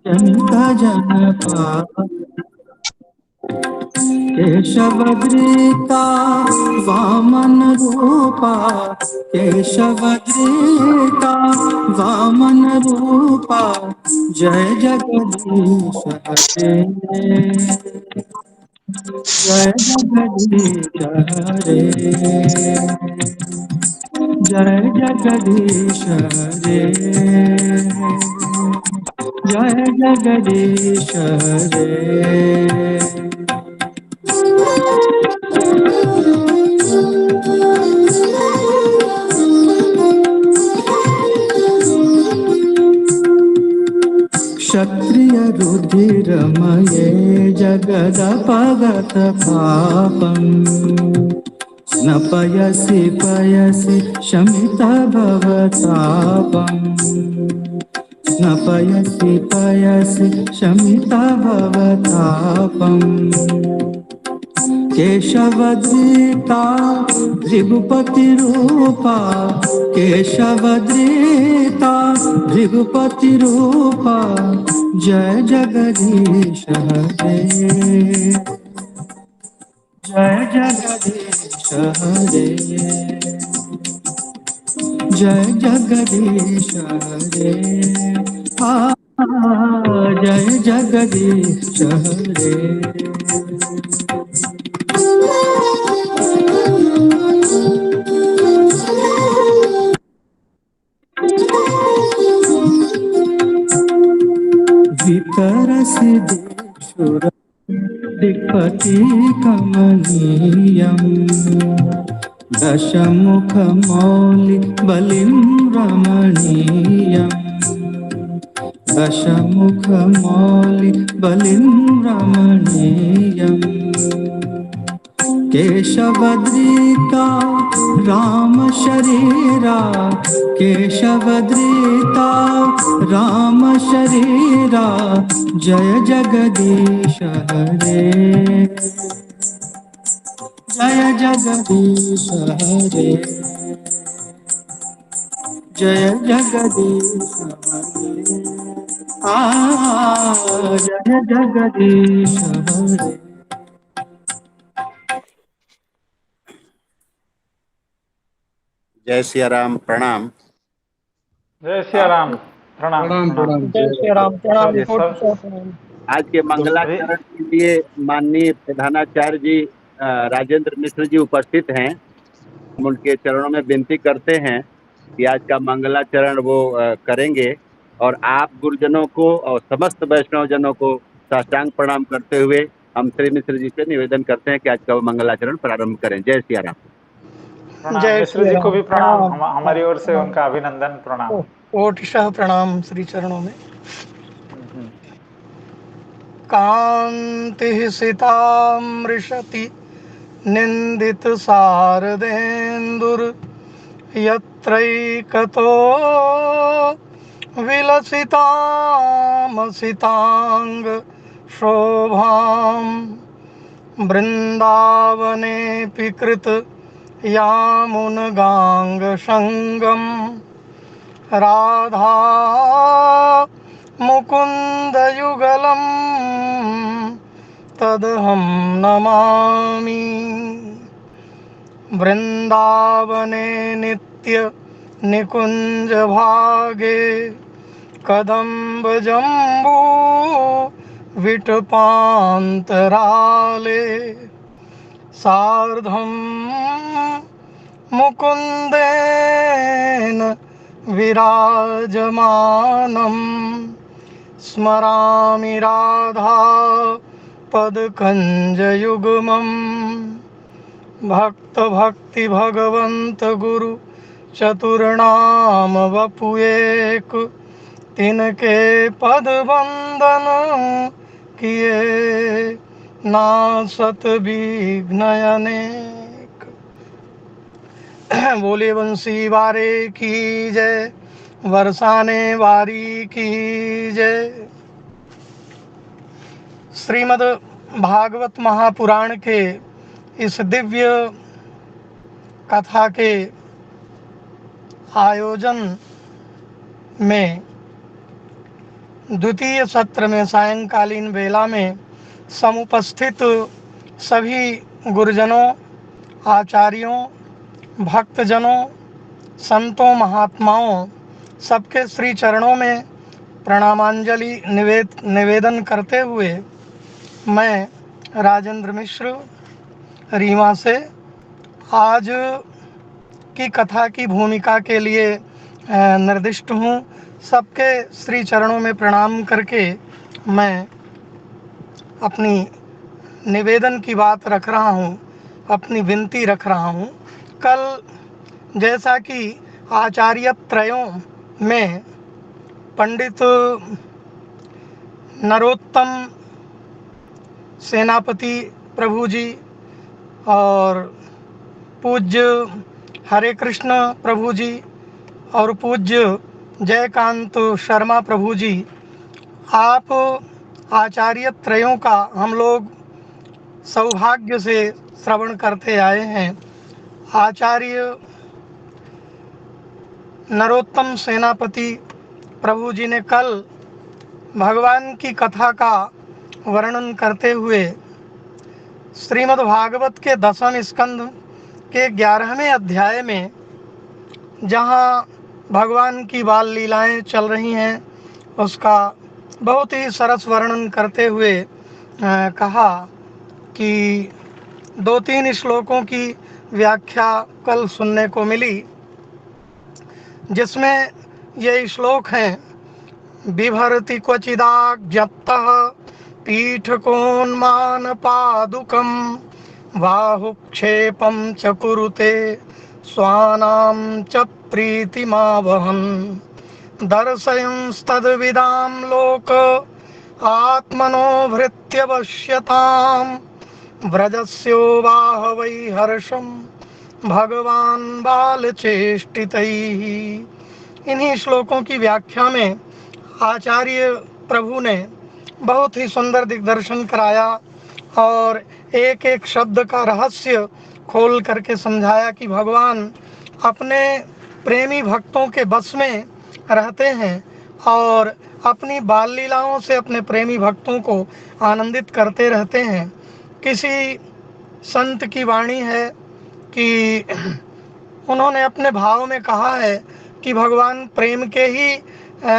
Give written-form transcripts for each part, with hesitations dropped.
जनित जनता केशवद्रीता वामन रूपा, केशवद्रीता वामन रूपा, जय जगदीश हरे, जय जगदीश हरे, जय जगदीश हरे, जय जगदीश हरे। क्षत्रिय रुधिरमये जगदपगत पापम्, स्नपयसि पयसि शमित भवतापम्, स्नपयसि पयसि शमित भवतापम्। केशवद्रीता भृगुपतिरूपा, केशवद्रीता भृगुपतिरूपा, जय जगदीश हरे, जय जगदीश हरे, जय जगदीश हरे, जय जगदीश हरे। वितरसि दिक्षुर दिक्पति कमनीयम्, दशमुखमौलि बलिं रमणीयम्, दशमुखमौलि बलिं रमणीयम्। केशवद्रीता राम शरीरा, केशवद्रीता राम शरीरा, जय जगदीश हरे, जय जगदीश हरे, जय जगदीश हरे, जय जगदीश हरे। जय सिया राम, प्रणाम। जय सिया राम, प्रणाम प्रणाम। जय श्री राम, प्रणाम। आज के मंगलाचरण के लिए माननीय प्रधानाचार्य जी राजेंद्र मिश्र जी उपस्थित हैं। हम उनके चरणों में विनती करते हैं कि आज का मंगलाचरण वो करेंगे, और आप गुरुजनों को और समस्त वैष्णव जनों को साष्टांग प्रणाम करते हुए हम श्री मिश्र जी से निवेदन करते हैं कि आज का मंगलाचरण प्रारंभ करें। जय सिया राम। जय मिश्र जी को भी प्रणाम, हमारी ओर से उनका अभिनंदन, प्रणाम। कोटिशः प्रणाम श्री चरणों में। कांति सितामृशति निंदित शारदेन्दुर, यत्रैकतो विलसितामसितांग शोभाम्, वृंदावनेऽपि कृत यामुनगांग संगम, राधा मुकुंद युगलम तदहं नमामि। वृंदावने नित्य निकुंज भागे, कदम्ब जम्बू विटपान्तराले, सार्धं मुकुन्देन विराजमानं, स्मरामि राधा पदकंजयुग्मम्। भक्त भक्ति भगवंत गुरु चतुर्नाम वपुएक, तिनके पद वंदन किए नासत विघ्न अनेक। बोले बंसी वारे की जय, बरसाने वारी की जय। श्रीमद् भागवत महापुराण के इस दिव्य कथा के आयोजन में द्वितीय सत्र में सायंकालीन वेला में समुपस्थित सभी गुरुजनों, आचार्यों, भक्तजनों, संतों, महात्माओं सबके श्री चरणों में प्रणामांजलि निवेदन करते हुए मैं राजेंद्र मिश्र रीवा से आज की कथा की भूमिका के लिए निर्दिष्ट हूँ। सबके श्री चरणों में प्रणाम करके मैं अपनी निवेदन की बात रख रहा हूँ, अपनी विनती रख रहा हूँ। कल जैसा कि आचार्य त्रयों में पंडित नरोत्तम सेनापति प्रभु जी और पूज्य हरे कृष्ण प्रभु जी और पूज्य जयकांत शर्मा प्रभु जी, आप आचार्य त्रयों का हम लोग सौभाग्य से श्रवण करते आए हैं। आचार्य नरोत्तम सेनापति प्रभु जी ने कल भगवान की कथा का वर्णन करते हुए श्रीमद् भागवत के 10वें स्कंद के 11वें अध्याय में जहाँ भगवान की बाल लीलाएं चल रही हैं, उसका बहुत ही सरस वर्णन करते हुए कहा कि 2-3 श्लोकों की व्याख्या कल सुनने को मिली, जिसमें ये श्लोक हैं। बिभर्ति क्वचिदाज्ञप्तः पीठकोन्मान पादुकं बाहुक्षेपं च कुरुते स्वानां च प्रीतिमावहन् दर्शयंस्तद्विदां लोक आत्मनो भृत्यवश्यतां व्रजस्योवाह वै हर्षं भगवान बालचेष्टितैः। इन्हीं श्लोकों की व्याख्या में आचार्य प्रभु ने बहुत ही सुंदर दिग्दर्शन कराया और एक एक शब्द का रहस्य खोल करके समझाया कि भगवान अपने प्रेमी भक्तों के बस में रहते हैं और अपनी बाल लीलाओं से अपने प्रेमी भक्तों को आनंदित करते रहते हैं। किसी संत की वाणी है कि उन्होंने अपने भाव में कहा है कि भगवान प्रेम के ही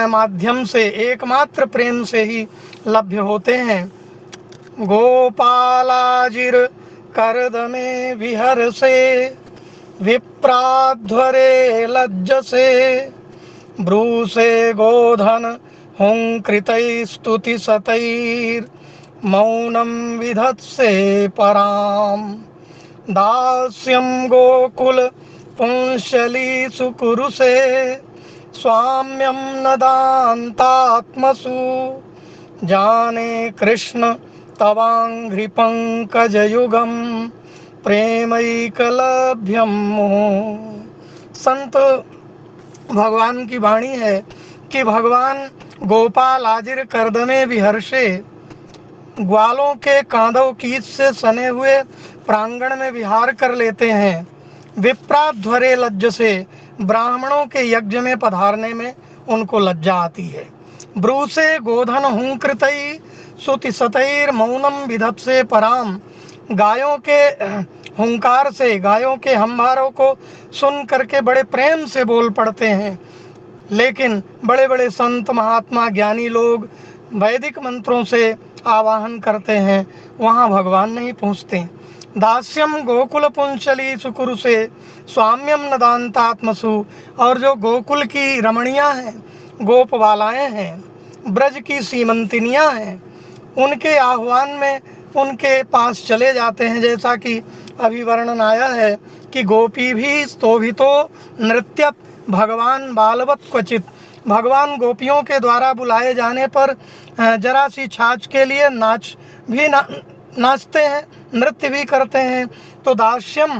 माध्यम से, एकमात्र प्रेम से ही लभ्य होते हैं। गोपालाजिर करदमे विहरसे विप्राध्वरे लज्जसे ब्रूसे गोधन हुंकृतै स्तुति सतैर मौनम विधत्से पराम दास्यं गोकुल पुंशली सुकुरुसे स्वाम्यं नदान्तात्मसु जाने कृष्ण तवांघ्रि पंकजयुगम प्रेमैकलभ्यम। संत भगवान की वाणी है कि भगवान गोपाल आजिर करदमे विहर्षे, ग्वालों के कांधों कीच से सने हुए प्रांगण में विहार कर लेते हैं। विप्राध्वरे लज्ज से, ब्राह्मणों के यज्ञ में पधारने में उनको लज्जा आती है। ब्रूसे गोधन हुंकृतै सुति सतैर मौनम विधत्से पराम, गायों के हुंकार से, गायों के हंभारों को सुन करके बड़े प्रेम से बोल पड़ते हैं। लेकिन बड़े बड़े संत महात्मा ज्ञानी लोग वैदिक मंत्रों से आवाहन करते हैं, वहाँ भगवान नहीं पहुँचते। दास्यम गोकुल पुंशली सुकुरु से स्वाम्यम नदान्तात्मसु, और जो गोकुल की रमणियाँ हैं, गोपबालाएँ हैं, ब्रज की सीमंतिनियाँ हैं, उनके आह्वान में उनके पास चले जाते हैं। जैसा कि अभी वर्णन आया है कि गोपी भी स्तोभितो नृत्य भगवान बालवत क्वचित, भगवान गोपियों के द्वारा बुलाए जाने पर जरा सी छाछ के लिए नाचते हैं, नृत्य भी करते हैं। तो दास्यम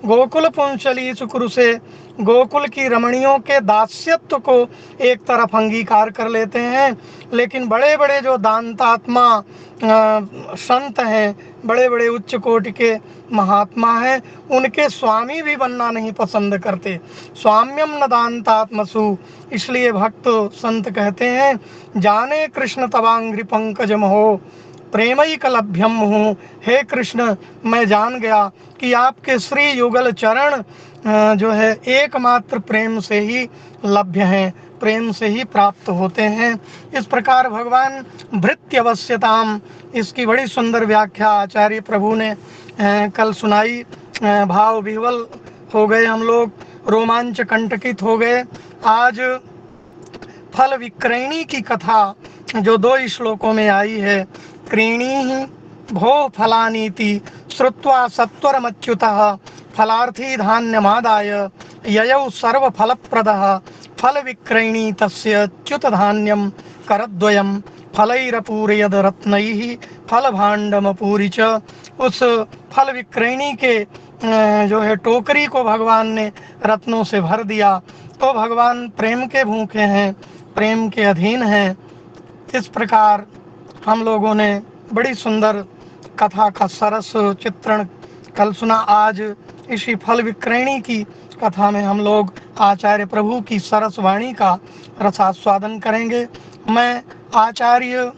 गोकुल पुंचली सुकुरु से गोकुल की रमणियों के दास्यत्व को एक तरफ अंगीकार कर लेते हैं, लेकिन बड़े बड़े जो दांतात्मा संत हैं, बड़े बड़े उच्च कोटि के महात्मा हैं, उनके स्वामी भी बनना नहीं पसंद करते। स्वाम्यम न दांतात्मसु, इसलिए भक्त संत कहते हैं, जाने कृष्ण तवांग्रि पंकज हो प्रेमई कलभ्यम हूँ। हे कृष्ण, मैं जान गया कि आपके श्री युगल चरण जो है एकमात्र प्रेम से ही लभ्य हैं, प्रेम से ही प्राप्त होते हैं। इस प्रकार भगवान भृत्यवश्यताम, इसकी बड़ी सुंदर व्याख्या आचार्य प्रभु ने कल सुनाई। भाव विह्वल हो गए हम लोग, रोमांच कंटकित हो गए। आज फल विक्रयणी की कथा जो 2 श्लोकों में आई है, क्रीणी भो फलानीति श्रुत्वा सत्वरमच्युतः फलार्थी धान्यमादाय ययौ सर्वफलप्रदः फल विक्रयणी तस्य च्युत धान्यम करद्वयम फलैरपूरयद रत्नैः फलभाण्डमपूरि च। उस फल विक्रयणी के जो है टोकरी को भगवान ने रत्नों से भर दिया। तो भगवान प्रेम के भूखे हैं, प्रेम के अधीन हैं। इस प्रकार हम लोगों ने बड़ी सुंदर कथा का सरस चित्रण कल सुना। आज इसी फल विक्रयणी की कथा में हम लोग आचार्य प्रभु की सरस वाणी का रसास्वादन करेंगे। मैं आचार्य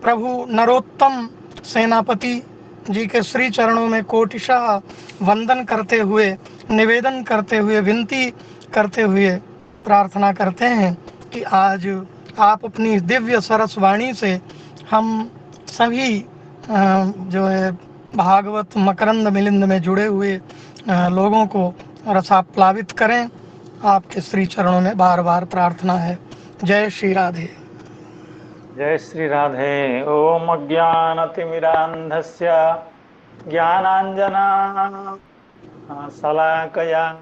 प्रभु नरोत्तम सेनापति जी के श्री चरणों में कोटिशः वंदन करते हुए, निवेदन करते हुए, विनती करते हुए प्रार्थना करते हैं कि आज आप अपनी दिव्य सरस वाणी से हम सभी जो है भागवत मकरंद मिलिंद में जुड़े हुए लोगों को रसाप्लावित करें। आपके श्री चरणों में बार बार प्रार्थना है। जय श्री राधे। जय श्री राधे। ओम अज्ञानतिमिरान्धस्य ज्ञानाञ्जना शलाकया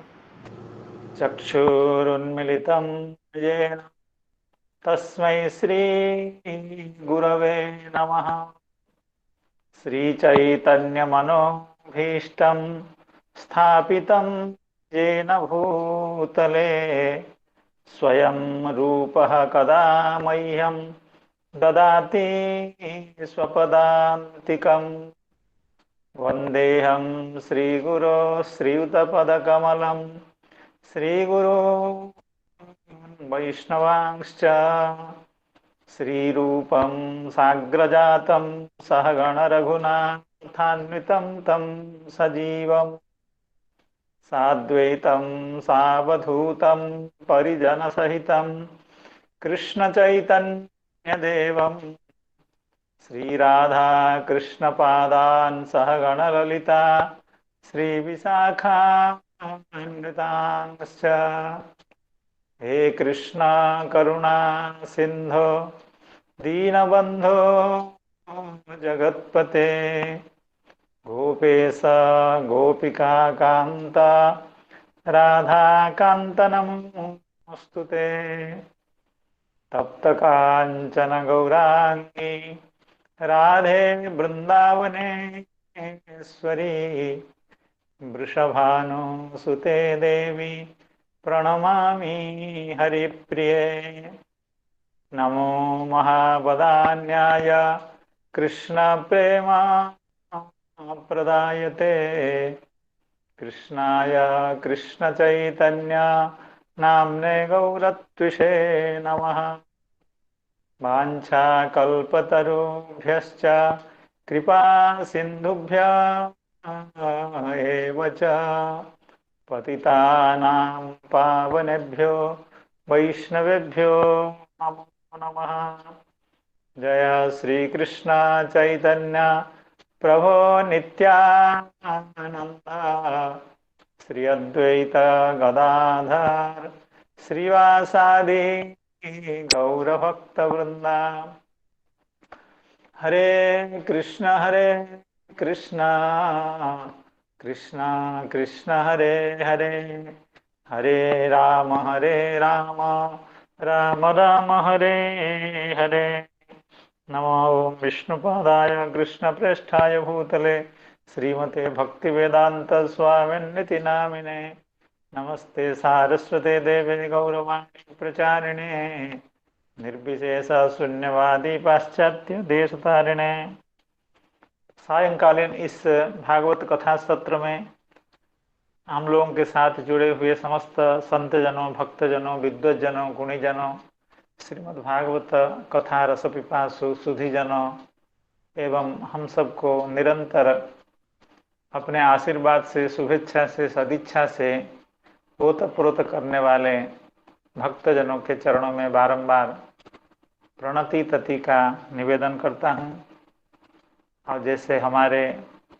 चक्षुरुन्मिलितं येन तस्मै श्री गुरवे नमः। श्रीचैतन्यमनोभीष्टं स्थापितं येन भूतले स्वयं रूपः कदा मह्यं ददाति स्वपदान्तिकं। वन्देऽहं श्रीगुरो श्रीयुतपदकमलं श्रीगुरो वैष्णवांश्च श्रीरूपं साग्रजातं सहगणरघुनाथान्वितं तं सजीवं साद्वैतं सावधूतं परिजनसहितं कृष्णचैतन्यदेवं श्रीराधा कृष्णपादान् सहगणललिता श्रीविशाखान्वितांश्च। हे कृष्णा करुणा सिंधो दीनबंधो जगत्पते गोपेश गोपिका कांता राधा कांत नमोस्तुते। तप्त कांचन गौरांगी राधे वृंदावनेश्वरी वृषभानुसुते देवी प्रणमामि हरिप्रिये। नमो महावदान्याय कृष्णप्रेमा प्रदायते कृष्णाय कृष्णचैतन्य नाम्ने गौरत्विषे नमः। वाञ्छाकल्पतरुभ्यश्च कृपा सिन्धुभ्य एव च पतितानां पावनेभ्यो वैष्णवेभ्यो नमो नमः। जय श्री कृष्ण चैतन्य प्रभो नित्यानंद श्री अद्वैत गदाधर श्रीवासादि गौरभक्तवृंदा। हरे कृष्ण कृष्ण कृष्ण हरे हरे हरे राम राम राम हरे हरे। नमो विष्णुपादाय कृष्णप्रेष्ठाय भूतले श्रीमते भक्तिवेदांत स्वामिन्निति नामिने। नमस्ते सारस्वते देवे गौरवाणी प्रचारिणे। निर्विशेष शून्यवादी पाश्चात्य देशतारिणे। सायंकालीन इस भागवत कथा सत्र में हम लोगों के साथ जुड़े हुए समस्त संतजनों, भक्तजनों, विद्वज्जनों, गुणीजनों, श्रीमद् भागवत कथा रस पिपासु सुधीजनों एवं हम सबको निरंतर अपने आशीर्वाद से, शुभेच्छा से, सदिच्छा से ओतप्रोत करने वाले भक्तजनों के चरणों में बारंबार प्रणति तति का निवेदन करता हूँ। और जैसे हमारे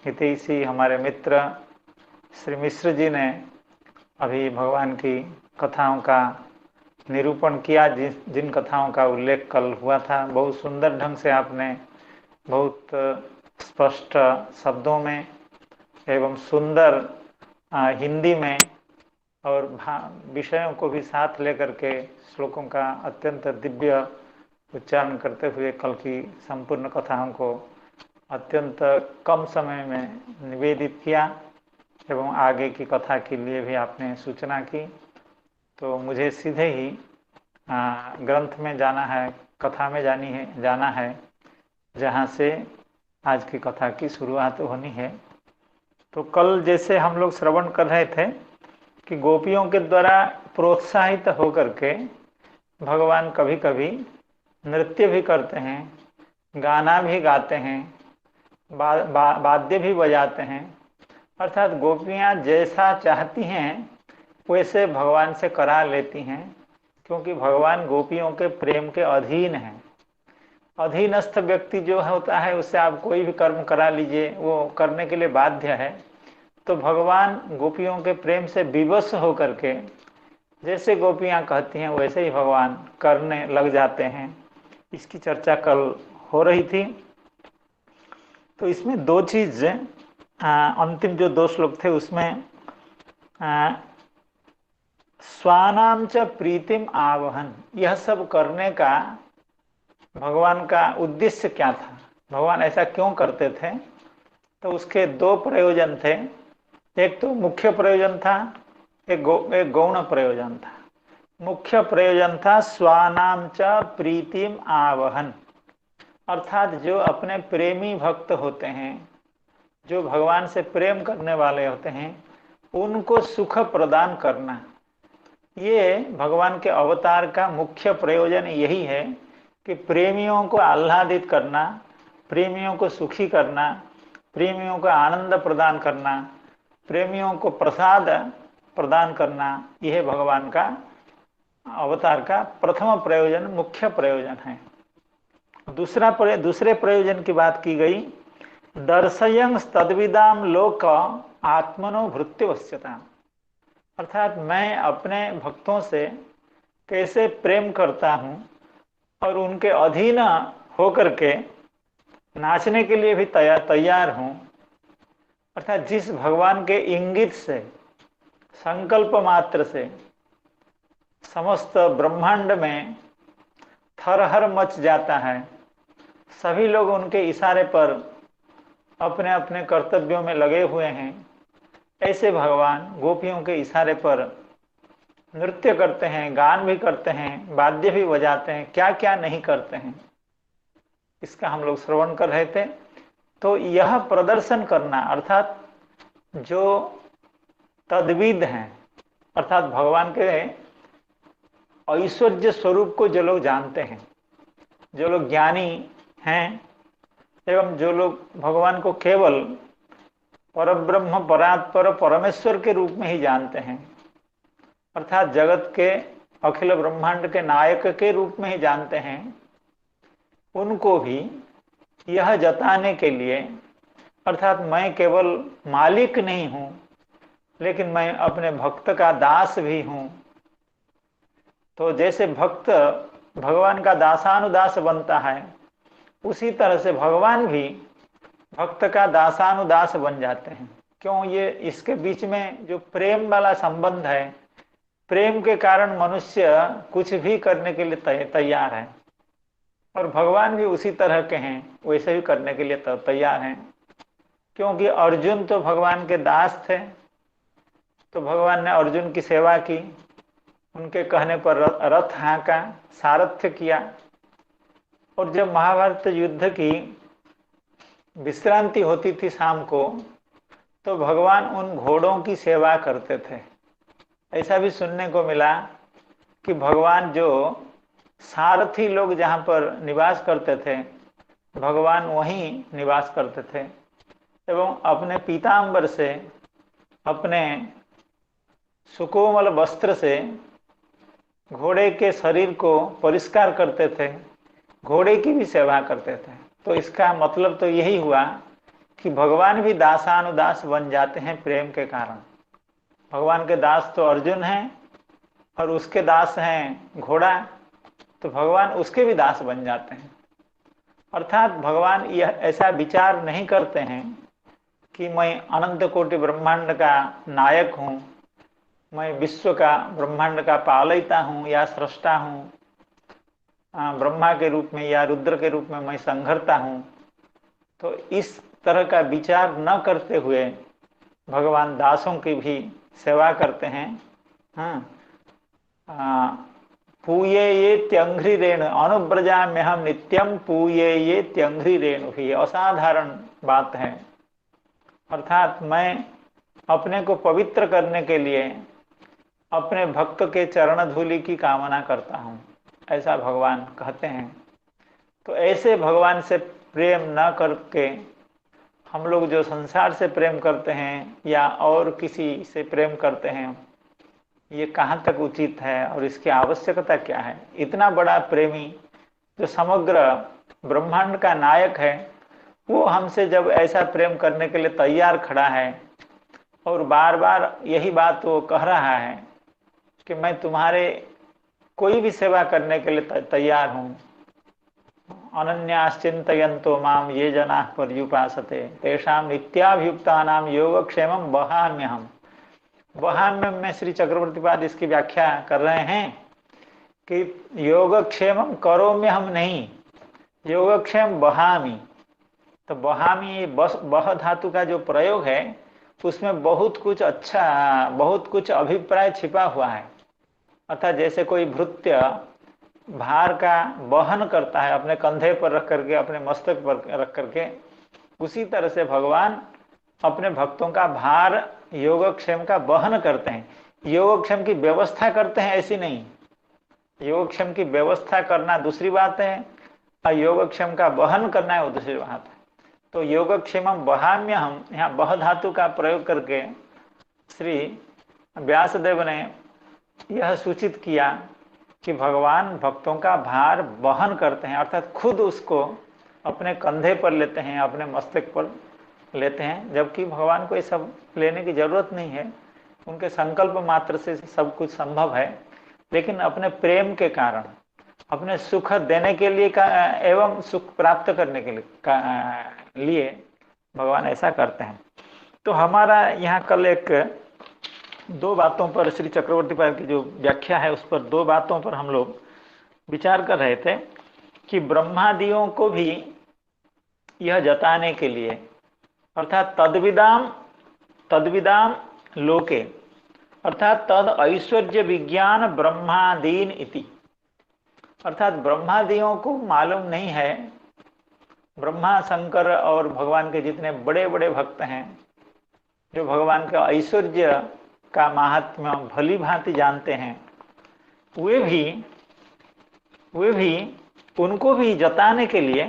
हितैषी, हमारे मित्र श्री मिश्र जी ने अभी भगवान की कथाओं का निरूपण किया, जिन कथाओं का उल्लेख कल हुआ था, बहुत सुंदर ढंग से आपने बहुत स्पष्ट शब्दों में एवं सुंदर हिंदी में और विषयों को भी साथ लेकर के श्लोकों का अत्यंत दिव्य उच्चारण करते हुए कल की संपूर्ण कथाओं को अत्यंत कम समय में निवेदित किया एवं आगे की कथा के लिए भी आपने सूचना की। तो मुझे सीधे ही ग्रंथ में जाना है, कथा में जाना है, जहाँ से आज की कथा की शुरुआत होनी है। तो कल जैसे हम लोग श्रवण कर रहे थे कि गोपियों के द्वारा प्रोत्साहित होकर के भगवान कभी कभी नृत्य भी करते हैं, गाना भी गाते हैं, वाद्य भी बजाते हैं। अर्थात गोपियाँ जैसा चाहती हैं वैसे भगवान से करा लेती हैं, क्योंकि भगवान गोपियों के प्रेम के अधीन हैं। अधीनस्थ व्यक्ति जो होता है उससे आप कोई भी कर्म करा लीजिए, वो करने के लिए बाध्य है। तो भगवान गोपियों के प्रेम से विवश होकर के जैसे गोपियाँ कहती हैं वैसे ही भगवान करने लग जाते हैं। इसकी चर्चा कल हो रही थी। तो इसमें दो चीज़, अंतिम जो दो श्लोक थे उसमें स्वानाम च प्रीतिम आवहन, यह सब करने का भगवान का उद्देश्य क्या था, भगवान ऐसा क्यों करते थे? तो उसके दो प्रयोजन थे। एक तो मुख्य प्रयोजन था, एक गौण प्रयोजन था। मुख्य प्रयोजन था स्वानाम च प्रीतिम आवहन, अर्थात जो अपने प्रेमी भक्त होते हैं, जो भगवान से प्रेम करने वाले होते हैं, उनको सुख प्रदान करना। ये भगवान के अवतार का मुख्य प्रयोजन यही है कि प्रेमियों को आह्लादित करना, प्रेमियों को सुखी करना, प्रेमियों को आनंद प्रदान करना, प्रेमियों को प्रसाद प्रदान करना। यह भगवान का अवतार का प्रथम प्रयोजन, मुख्य प्रयोजन है। दूसरे प्रयोजन की बात की गई, दर्शयं तद्विदाम लोक आत्मनो भृत्यवश्यता, अर्थात मैं अपने भक्तों से कैसे प्रेम करता हूँ और उनके अधीन होकर के नाचने के लिए भी तैयार हूँ। अर्थात जिस भगवान के इंगित से, संकल्प मात्र से समस्त ब्रह्मांड में थरहर मच जाता है, सभी लोग उनके इशारे पर अपने अपने कर्तव्यों में लगे हुए हैं, ऐसे भगवान गोपियों के इशारे पर नृत्य करते हैं, गान भी करते हैं, वाद्य भी बजाते हैं, क्या क्या नहीं करते हैं। इसका हम लोग श्रवण कर रहे थे। तो यह प्रदर्शन करना, अर्थात जो तद्विद हैं, अर्थात भगवान के ऐश्वर्य स्वरूप को जो लोग जानते हैं, जो लोग ज्ञानी हैं एवं जो लोग भगवान को केवल परब्रह्म परात्पर परमेश्वर के रूप में ही जानते हैं, अर्थात जगत के अखिल ब्रह्मांड के नायक के रूप में ही जानते हैं, उनको भी यह जताने के लिए, अर्थात मैं केवल मालिक नहीं हूँ लेकिन मैं अपने भक्त का दास भी हूँ। तो जैसे भक्त भगवान का दासानुदास बनता है, उसी तरह से भगवान भी भक्त का दासानुदास बन जाते हैं। क्यों? ये इसके बीच में जो प्रेम वाला संबंध है, प्रेम के कारण मनुष्य कुछ भी करने के लिए तैयार है, और भगवान भी उसी तरह के हैं, वैसे भी करने के लिए तैयार हैं। क्योंकि अर्जुन तो भगवान के दास थे, तो भगवान ने अर्जुन की सेवा की, उनके कहने पर रथ हाँका, सारथ्य किया। और जब महाभारत युद्ध की विश्रांति होती थी शाम को, तो भगवान उन घोड़ों की सेवा करते थे। ऐसा भी सुनने को मिला कि भगवान जो सारथी लोग जहाँ पर निवास करते थे, भगवान वहीं निवास करते थे एवं अपने पीतांबर से, अपने सुकोमल वस्त्र से घोड़े के शरीर को परिष्कार करते थे, घोड़े की भी सेवा करते थे। तो इसका मतलब तो यही हुआ कि भगवान भी दासानुदास बन जाते हैं प्रेम के कारण। भगवान के दास तो अर्जुन हैं और उसके दास हैं घोड़ा, तो भगवान उसके भी दास बन जाते हैं। अर्थात भगवान यह ऐसा विचार नहीं करते हैं कि मैं अनंत कोटि ब्रह्मांड का नायक हूँ, मैं विश्व का ब्रह्मांड का पालयता हूँ या सृष्टा हूँ, ब्रह्मा के रूप में या रुद्र के रूप में मैं संघरता हूँ। तो इस तरह का विचार न करते हुए भगवान दासों की भी सेवा करते हैं। पूये ये त्यंघ्रि रेणु अनुब्रजा में हम नित्यम पूये ये त्यंघ्रि रेणु भी असाधारण बात है। अर्थात मैं अपने को पवित्र करने के लिए अपने भक्त के चरण धूलि की कामना करता हूँ, ऐसा भगवान कहते हैं। तो ऐसे भगवान से प्रेम न करके हम लोग जो संसार से प्रेम करते हैं या और किसी से प्रेम करते हैं, ये कहाँ तक उचित है और इसकी आवश्यकता क्या है। इतना बड़ा प्रेमी जो समग्र ब्रह्मांड का नायक है, वो हमसे जब ऐसा प्रेम करने के लिए तैयार खड़ा है और बार बार यही बात वो कह रहा है कि मैं तुम्हारे कोई भी सेवा करने के लिए तैयार हूँ। अनन्याश्चिन्तयन्तो माम ये जनाः पर्युपासते तेषां नित्याभियुक्तानां योगक्षेमं वहाम्यहम्। वहाम्यम में श्री चक्रवर्तीपाद इसकी व्याख्या कर रहे हैं कि योगक्षेमं करोम्यहम् नहीं, योगक्षेम वहामि। तो वहामि बह धातु का जो प्रयोग है उसमें बहुत कुछ अच्छा, बहुत कुछ अभिप्राय छिपा हुआ है। अर्थात जैसे कोई भृत्य भार का वहन करता है अपने कंधे पर रख करके, अपने मस्तक पर रख करके, उसी तरह से भगवान अपने भक्तों का भार योगक्षेम का वहन करते हैं। योगक्षेम की व्यवस्था करते हैं ऐसी नहीं, योगक्षेम की व्यवस्था करना दूसरी बात है और योगक्षेम का वहन करना है वो दूसरी बात है। तो योगक्षेमम वहाम्य हम यहाँ बह धातु का प्रयोग करके श्री व्यासदेव ने यह सूचित किया कि भगवान भक्तों का भार वहन करते हैं, अर्थात खुद उसको अपने कंधे पर लेते हैं, अपने मस्तक पर लेते हैं, जबकि भगवान को ये सब लेने की जरूरत नहीं है। उनके संकल्प मात्र से सब कुछ संभव है, लेकिन अपने प्रेम के कारण, अपने सुख देने के लिए एवं सुख प्राप्त करने के लिए भगवान ऐसा करते हैं। तो हमारा यहाँ कल एक दो बातों पर श्री चक्रवर्ती पाद की जो व्याख्या है उस पर दो बातों पर हम लोग विचार कर रहे थे कि ब्रह्मादियों को भी यह जताने के लिए, अर्थात तद्विदाम लोके, अर्थात तद ऐश्वर्य विज्ञान ब्रह्मादीन इति, अर्थात ब्रह्मादियों को मालूम नहीं है, ब्रह्मा शंकर और भगवान के जितने बड़े बड़े भक्त हैं जो भगवान का ऐश्वर्य का महात्म्य भली भांति जानते हैं, वे भी उनको भी जताने के लिए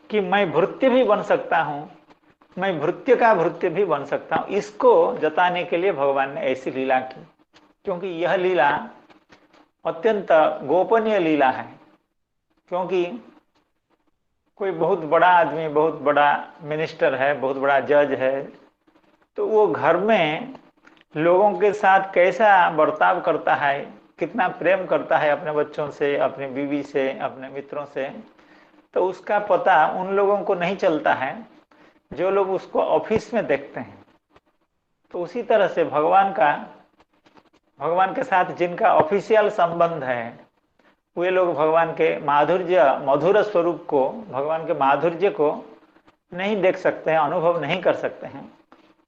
कि मैं भृत्य भी बन सकता हूँ, मैं भृत्य का भृत्य भी बन सकता हूँ, इसको जताने के लिए भगवान ने ऐसी लीला की। क्योंकि यह लीला अत्यंत गोपनीय लीला है, क्योंकि कोई बहुत बड़ा आदमी, बहुत बड़ा मिनिस्टर है, बहुत बड़ा जज है, तो वो घर में लोगों के साथ कैसा बर्ताव करता है, कितना प्रेम करता है अपने बच्चों से, अपनी बीवी से, अपने मित्रों से, तो उसका पता उन लोगों को नहीं चलता है जो लोग उसको ऑफिस में देखते हैं। तो उसी तरह से भगवान के साथ जिनका ऑफिशियल संबंध है, वे लोग भगवान के माधुर्य, मधुर स्वरूप को, भगवान के माधुर्य को नहीं देख सकते हैं, अनुभव नहीं कर सकते हैं,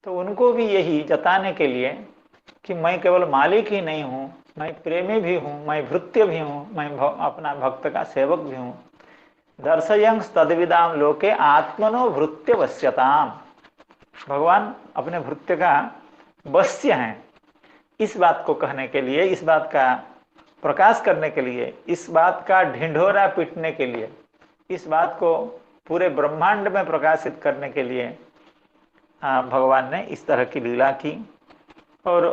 तो उनको भी यही जताने के लिए कि मैं केवल मालिक ही नहीं हूँ, मैं प्रेमी भी हूँ, मैं भृत्य भी हूँ, मैं अपना भक्त का सेवक भी हूँ। दर्शयंस तद्विदाम लोके आत्मनो भृत्य वश्यताम, भगवान अपने भृत्य का वश्य हैं। इस बात को कहने के लिए, इस बात का प्रकाश करने के लिए, इस बात का ढिंढोरा पीटने के लिए, इस बात को पूरे ब्रह्मांड में प्रकाशित करने के लिए भगवान ने इस तरह की लीला की। और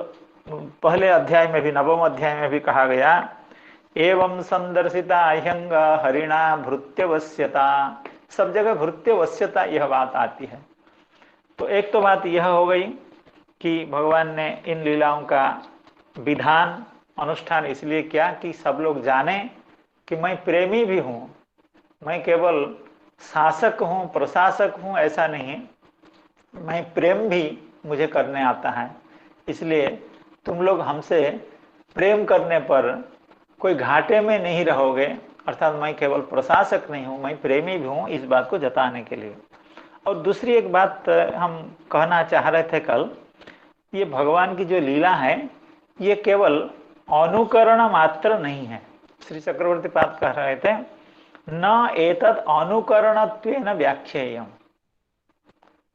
पहले अध्याय में भी, नवम अध्याय में भी कहा गया, एवं संदर्शिता अह्यंग हरिणा भृत्यवश्यता, सब जगह भृत्यवश्यता यह बात आती है। तो एक तो बात यह हो गई कि भगवान ने इन लीलाओं का विधान अनुष्ठान इसलिए किया कि सब लोग जाने कि मैं प्रेमी भी हूँ, मैं केवल शासक हूँ, प्रशासक हूँ, ऐसा नहीं, मैं प्रेम भी मुझे करने आता है। इसलिए तुम लोग हमसे प्रेम करने पर कोई घाटे में नहीं रहोगे, अर्थात मैं केवल प्रशासक नहीं हूँ, मैं प्रेमी भी हूँ, इस बात को जताने के लिए। और दूसरी एक बात हम कहना चाह रहे थे कल, ये भगवान की जो लीला है ये केवल अनुकरण मात्र नहीं है। श्री चक्रवर्ती पाद कह रहे थे, न एतत् अनुकरणत्वेन व्याख्येयम्,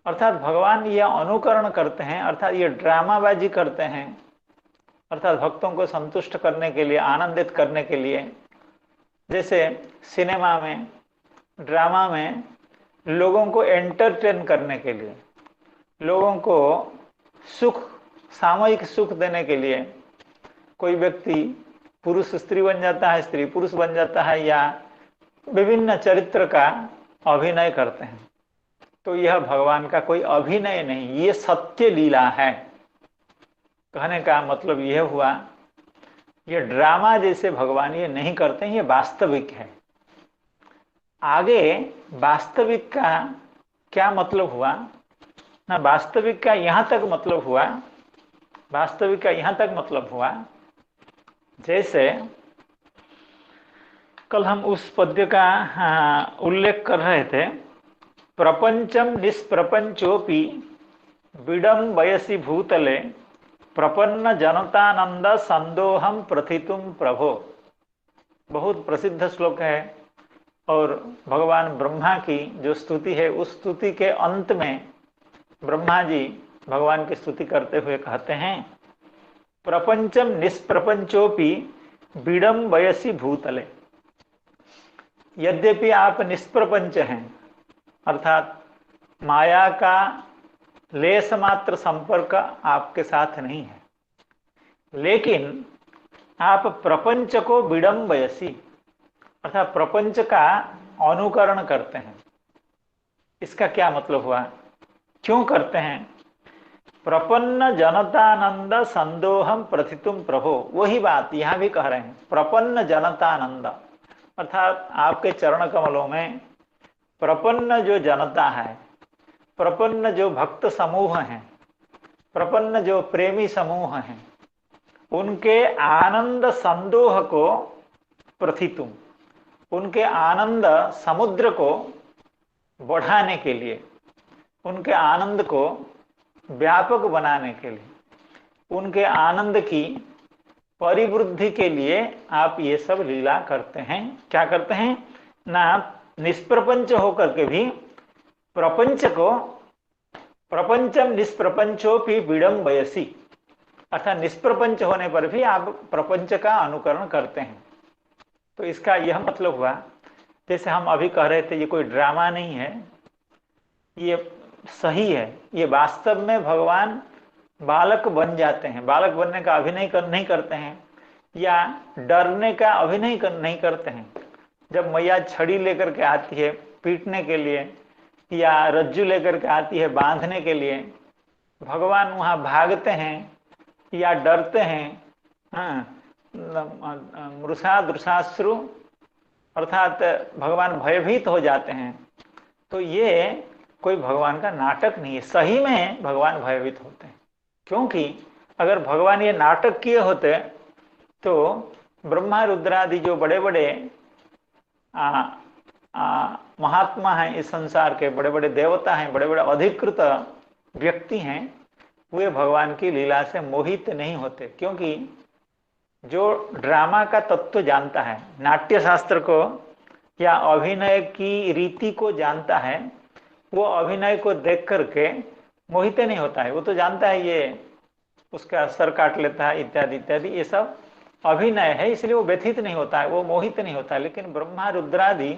अर्थात भगवान ये अनुकरण करते हैं, अर्थात ये ड्रामाबाजी करते हैं, अर्थात भक्तों को संतुष्ट करने के लिए, आनंदित करने के लिए। जैसे सिनेमा में, ड्रामा में लोगों को एंटरटेन करने के लिए, लोगों को सुख, सामूहिक सुख देने के लिए कोई व्यक्ति पुरुष स्त्री बन जाता है, स्त्री पुरुष बन जाता है, या विभिन्न चरित्र का अभिनय करते हैं। तो यह भगवान का कोई अभिनय नहीं, ये सत्य लीला है। कहने का मतलब यह हुआ, ये ड्रामा जैसे भगवान ये नहीं करते हैं, ये वास्तविक है। आगे वास्तविक का क्या मतलब हुआ ना, वास्तविक का यहाँ तक मतलब हुआ, वास्तविक का यहाँ तक मतलब हुआ, जैसे कल हम उस पद्य का उल्लेख कर रहे थे, प्रपंचम निष्प्रपंचोपि विडम्बयसि भूतले प्रपन्न जनतानंद संदोहम प्रथितुम प्रभो। बहुत प्रसिद्ध श्लोक है, और भगवान ब्रह्मा की जो स्तुति है, उस स्तुति के अंत में ब्रह्मा जी भगवान की स्तुति करते हुए कहते हैं, प्रपंचम निष्प्रपंचोपि विडम्बयसि भूतले। यद्यपि आप निष्प्रपंच हैं, अर्थात माया का लेस मात्र संपर्क आपके साथ नहीं है, लेकिन आप प्रपंच को विडम्बयसि, अर्थात प्रपंच का अनुकरण करते हैं। इसका क्या मतलब हुआ, क्यों करते हैं? प्रपन्न जनतानंद संदोहम प्रथितुम प्रभो, वही बात यहां भी कह रहे हैं, प्रपन्न जनतानंद, अर्थात आपके चरण कमलों में प्रपन्न जो जनता है, प्रपन्न जो भक्त समूह हैं, प्रपन्न जो प्रेमी समूह हैं, उनके आनंद संदोह को प्रथितुम, उनके आनंद समुद्र को बढ़ाने के लिए, उनके आनंद को व्यापक बनाने के लिए, उनके आनंद की परिवृद्धि के लिए आप ये सब लीला करते हैं। क्या करते हैं ना, निष्प्रपंच होकर के भी प्रपंच को, प्रपंचम निष्प्रपंचोपि विडम्बयसि, अर्थात निष्प्रपंच होने पर भी आप प्रपंच का अनुकरण करते हैं। तो इसका यह मतलब हुआ, जैसे हम अभी कह रहे थे, ये कोई ड्रामा नहीं है, ये सही है, ये वास्तव में भगवान बालक बन जाते हैं। बालक बनने का अभिनय नहीं करते हैं, या डरने का अभिनय नहीं करते हैं। जब मैया छड़ी लेकर के आती है पीटने के लिए, या रज्जू लेकर के आती है बांधने के लिए, भगवान वहाँ भागते हैं या डरते हैं, मृषा दृशाश्रु, अर्थात भगवान भयभीत हो जाते हैं। तो ये कोई भगवान का नाटक नहीं है, सही में भगवान भयभीत होते हैं। क्योंकि अगर भगवान ये नाटक किए होते तो ब्रह्मा रुद्रादि जो बड़े बड़े महात्मा हैं, इस संसार के बड़े बड़े देवता हैं, बड़े बड़े अधिकृत व्यक्ति हैं, वे भगवान की लीला से मोहित नहीं होते। क्योंकि जो ड्रामा का तत्व जानता है, नाट्य शास्त्र को या अभिनय की रीति को जानता है, वो अभिनय को देख करके मोहित नहीं होता है। वो तो जानता है ये उसका सर काट लेता है इत्यादि इत्यादि, ये सब अभिनय है, इसलिए वो व्यथित नहीं होता है, वो मोहित नहीं होता है। लेकिन ब्रह्मा रुद्रादि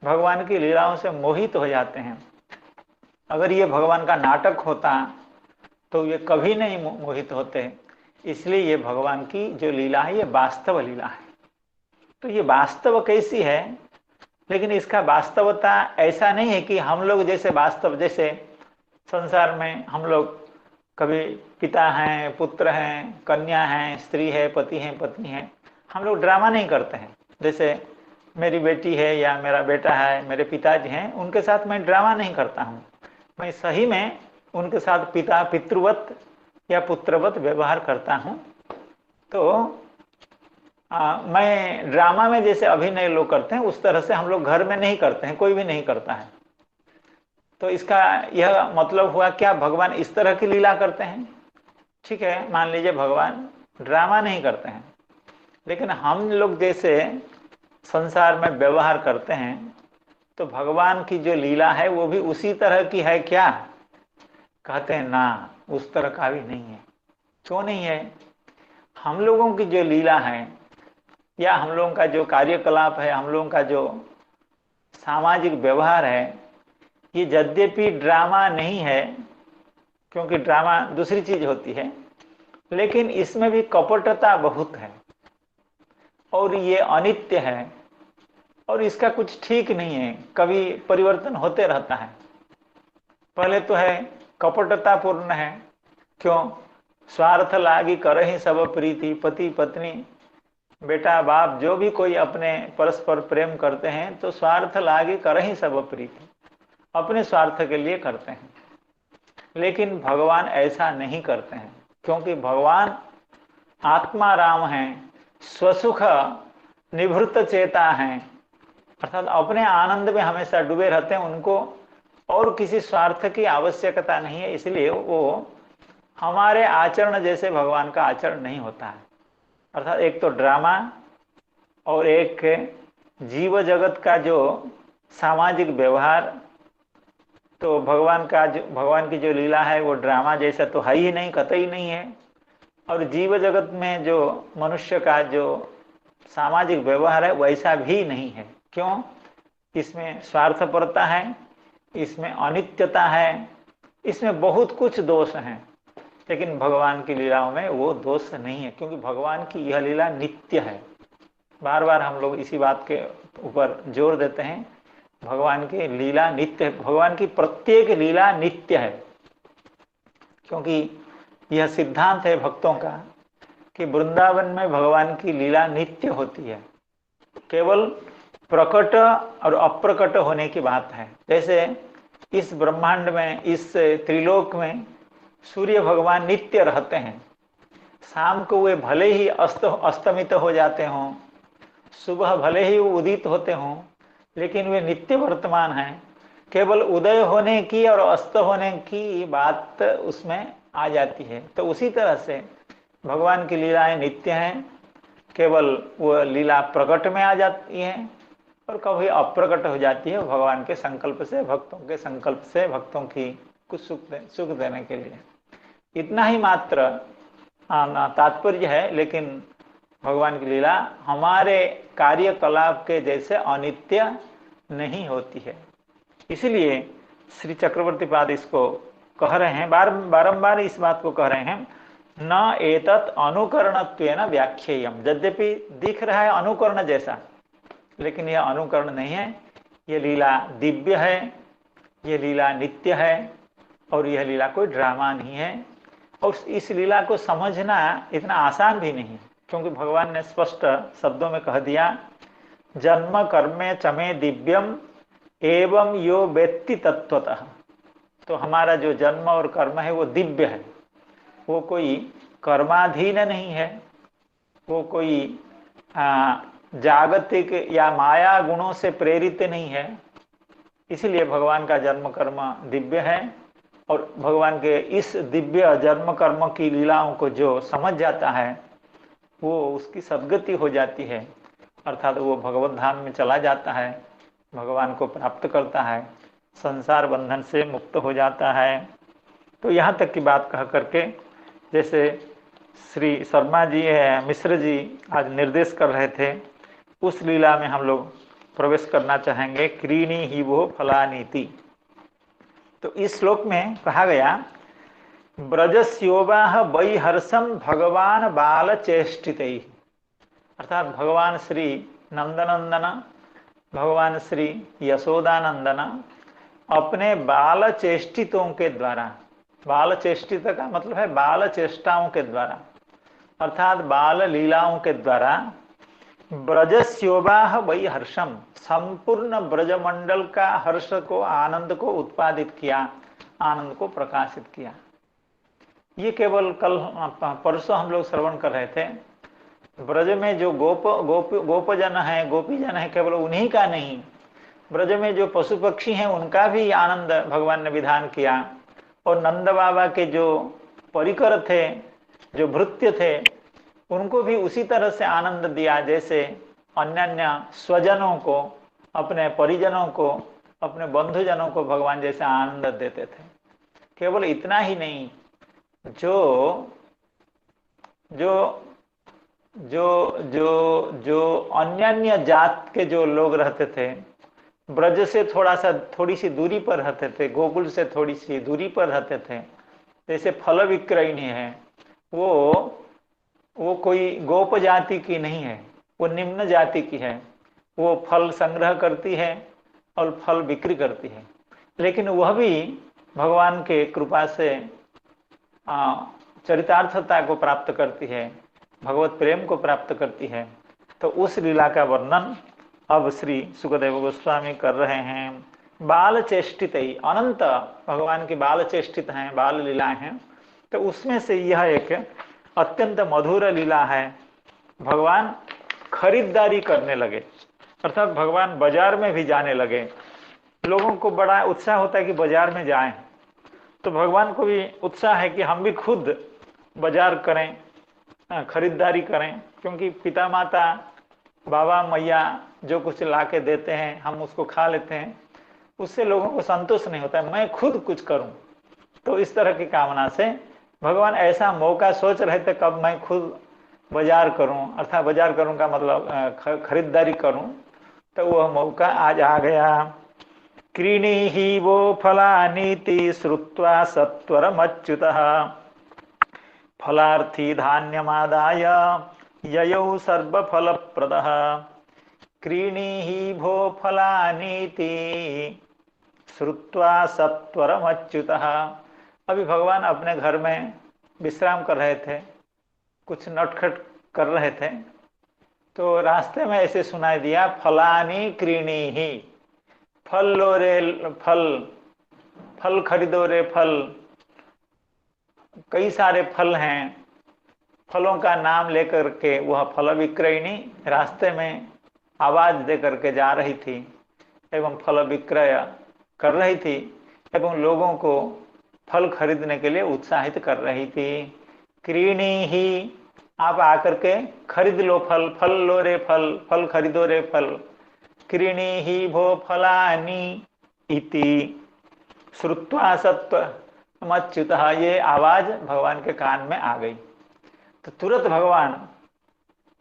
भगवान की लीलाओं से मोहित हो जाते हैं। अगर ये भगवान का नाटक होता तो ये कभी नहीं मोहित होते। इसलिए ये भगवान की जो लीला है ये वास्तव लीला है। तो ये वास्तव कैसी है, लेकिन इसका वास्तवता ऐसा नहीं है कि हम लोग जैसे वास्तव, जैसे संसार में हम लोग कभी पिता हैं, पुत्र हैं, कन्या हैं, स्त्री है, पति हैं, पत्नी हैं, हम लोग ड्रामा नहीं करते हैं। जैसे मेरी बेटी है या मेरा बेटा है, मेरे पिताजी हैं, उनके साथ मैं ड्रामा नहीं करता हूँ। मैं सही में उनके साथ पितृवत या पुत्रवत व्यवहार करता हूँ। तो मैं ड्रामा में जैसे अभिनय लोग करते हैं उस तरह से हम लोग घर में नहीं करते हैं, कोई भी नहीं करता है। तो इसका यह मतलब हुआ क्या, भगवान इस तरह की लीला करते हैं। ठीक है, मान लीजिए भगवान ड्रामा नहीं करते हैं, लेकिन हम लोग जैसे संसार में व्यवहार करते हैं तो भगवान की जो लीला है वो भी उसी तरह की है क्या? कहते हैं ना, उस तरह का भी नहीं है। क्यों नहीं है? हम लोगों की जो लीला है या हम लोगों का जो कार्यकलाप है, हम लोगों का जो सामाजिक व्यवहार है, ये यद्यपि ड्रामा नहीं है, क्योंकि ड्रामा दूसरी चीज होती है, लेकिन इसमें भी कपटता बहुत है और ये अनित्य है और इसका कुछ ठीक नहीं है, कभी परिवर्तन होते रहता है। पहले तो है कपटता पूर्ण है। क्यों? स्वार्थ लागी करहि सब प्रीति, पति पत्नी बेटा बाप जो भी कोई अपने परस्पर प्रेम करते हैं तो स्वार्थ लागी करहि सब प्रीति, अपने स्वार्थ के लिए करते हैं। लेकिन भगवान ऐसा नहीं करते हैं, क्योंकि भगवान आत्मा राम हैं, स्वसुख निवृत्त चेता हैं, अर्थात अपने आनंद में हमेशा डूबे रहते हैं। उनको और किसी स्वार्थ की आवश्यकता नहीं है, इसलिए वो हमारे आचरण जैसे भगवान का आचरण नहीं होता है। अर्थात एक तो ड्रामा और एक जीव जगत का जो सामाजिक व्यवहार, तो भगवान की जो लीला है वो ड्रामा जैसा तो है ही नहीं, कतई नहीं है। और जीव जगत में जो मनुष्य का जो सामाजिक व्यवहार है वैसा भी नहीं है। क्यों? इसमें स्वार्थपरता है, इसमें अनित्यता है, इसमें बहुत कुछ दोष हैं। लेकिन भगवान की लीलाओं में वो दोष नहीं है, क्योंकि भगवान की यह लीला नित्य है। बार बार हम लोग इसी बात के ऊपर जोर देते हैं, भगवान की लीला नित्य है, भगवान की प्रत्येक लीला नित्य है। क्योंकि यह सिद्धांत है भक्तों का कि वृंदावन में भगवान की लीला नित्य होती है। केवल प्रकट और अप्रकट होने की बात है। जैसे इस ब्रह्मांड में, इस त्रिलोक में सूर्य भगवान नित्य रहते हैं। शाम को वे भले ही अस्तमित हो जाते हों, सुबह भले ही उदित होते हों, लेकिन वे नित्य वर्तमान हैं। केवल उदय होने की और अस्त होने की बात उसमें आ जाती है। तो उसी तरह से भगवान की लीलाएं नित्य हैं, केवल वो लीला प्रकट में आ जाती है और कभी अप्रकट हो जाती है भगवान के संकल्प से, भक्तों के संकल्प से, भक्तों की कुछ सुख देने के लिए। इतना ही मात्र तात्पर्य है। लेकिन भगवान की लीला हमारे कार्यकलाप के जैसे अनित्य नहीं होती है। इसलिए श्री चक्रवर्ती पाद इसको कह रहे हैं, बारंबार इस बात को कह रहे हैं, न एतत् अनुकरणत्वेन व्याख्येयम्। यद्यपि दिख रहा है अनुकरण जैसा, लेकिन यह अनुकरण नहीं है। यह लीला दिव्य है, यह लीला नित्य है और यह लीला कोई ड्रामा नहीं है। और इस लीला को समझना इतना आसान भी नहीं, क्योंकि भगवान ने स्पष्ट शब्दों में कह दिया, जन्म कर्मे चमे दिव्यम एवं यो वेत्ति तत्वतः। तो हमारा जो जन्म और कर्म है वो दिव्य है, वो कोई कर्माधीन नहीं है, वो कोई जागतिक या माया गुणों से प्रेरित नहीं है, इसीलिए भगवान का जन्म कर्म दिव्य है, और भगवान के इस दिव्य जन्म कर्म की लीलाओं को जो समझ जाता है वो उसकी सद्गति हो जाती है, अर्थात वो भगवत धाम में चला जाता है, भगवान को प्राप्त करता है, संसार बंधन से मुक्त हो जाता है। तो यहाँ तक की बात कह करके, जैसे श्री शर्मा जी मिश्र जी आज निर्देश कर रहे थे, उस लीला में हम लोग प्रवेश करना चाहेंगे। क्रीणी ही वो फलानीति। तो इस श्लोक में कहा गया, ब्रजस्योवाह वै हर्षम भगवान बाल चेष्टित, अर्थात भगवान श्री नंदनंदन, भगवान श्री यशोदानंदन अपने बाल चेष्टितों के द्वारा, बाल चेष्टित का मतलब है बाल चेष्टाओं के द्वारा, अर्थात बाल लीलाओं के द्वारा ब्रजस्योवाह वै हर्षम, संपूर्ण ब्रजमंडल का हर्ष को, आनंद को उत्पादित किया, आनंद को प्रकाशित किया। ये केवल कल परसों हम लोग श्रवण कर रहे थे। ब्रज में जो गोपजन है, गोपीजन है, केवल उन्हीं का नहीं, ब्रज में जो पशु पक्षी हैं उनका भी आनंद भगवान ने विधान किया। और नंद बाबा के जो परिकर थे, जो भृत्य थे, उनको भी उसी तरह से आनंद दिया जैसे अन्य स्वजनों को, अपने परिजनों को, अपने बंधुजनों को भगवान जैसे आनंद देते थे। केवल इतना ही नहीं, जो जो जो जो जो अन्य जात के जो लोग रहते थे, ब्रज से थोड़ी सी दूरी पर रहते थे, गोकुल से थोड़ी सी दूरी पर रहते थे, जैसे फल विक्रयणी है, वो कोई गोप जाति की नहीं है, वो निम्न जाति की है। वो फल संग्रह करती है और फल बिक्री करती है, लेकिन वह भी भगवान के कृपा से चरितार्थता को प्राप्त करती है, भगवत प्रेम को प्राप्त करती है। तो उस लीला का वर्णन अब श्री सुखदेव गोस्वामी कर रहे हैं। बाल चेष्टित, अनंत भगवान की बाल चेष्टित हैं, बाल लीलाएं हैं। तो उसमें से यह एक अत्यंत मधुर लीला है। भगवान खरीदारी करने लगे, अर्थात भगवान बाजार में भी जाने लगे। लोगों को बड़ा उत्साह होता है कि बाजार में जाएं, तो भगवान को भी उत्साह है कि हम भी खुद बाजार करें, खरीदारी करें, क्योंकि पिता माता बाबा मैया जो कुछ ला के देते हैं हम उसको खा लेते हैं, उससे लोगों को संतोष नहीं होता है, मैं खुद कुछ करूं। तो इस तरह की कामना से भगवान ऐसा मौका सोच रहे थे कब मैं खुद बाजार करूं, अर्थात बाजार करूं का मतलब खरीदारी करूं। तो वह मौका आज आ गया। क्रीणी ही वो फलानीति श्रुत्वा सत्वरमच्युतः, फलार्थी धान्यमादाय ययौ सर्वफलप्रदः। क्रीणी ही भो फलानीति श्रुत्वा सत्वरमच्युतः। अभी भगवान अपने घर में विश्राम कर रहे थे, कुछ नटखट कर रहे थे, तो रास्ते में ऐसे सुनाई दिया, फलानी क्रीणी ही, फल लो रे फल, फल खरीदो रे फल। कई सारे फल हैं, फलों का नाम लेकर के वह फल विक्रयणी रास्ते में आवाज दे करके जा रही थी एवं फल विक्रय कर रही थी एवं लोगों को फल खरीदने के लिए उत्साहित कर रही थी। क्रीणी ही, आप आकर के खरीद लो फल, फल लो रे फल, फल खरीदो रे फल। क्रीणी ही भो फलानी इति श्रुत्वा सत्वरमच्युतः, ये आवाज भगवान के कान में आ गई। तो तुरंत भगवान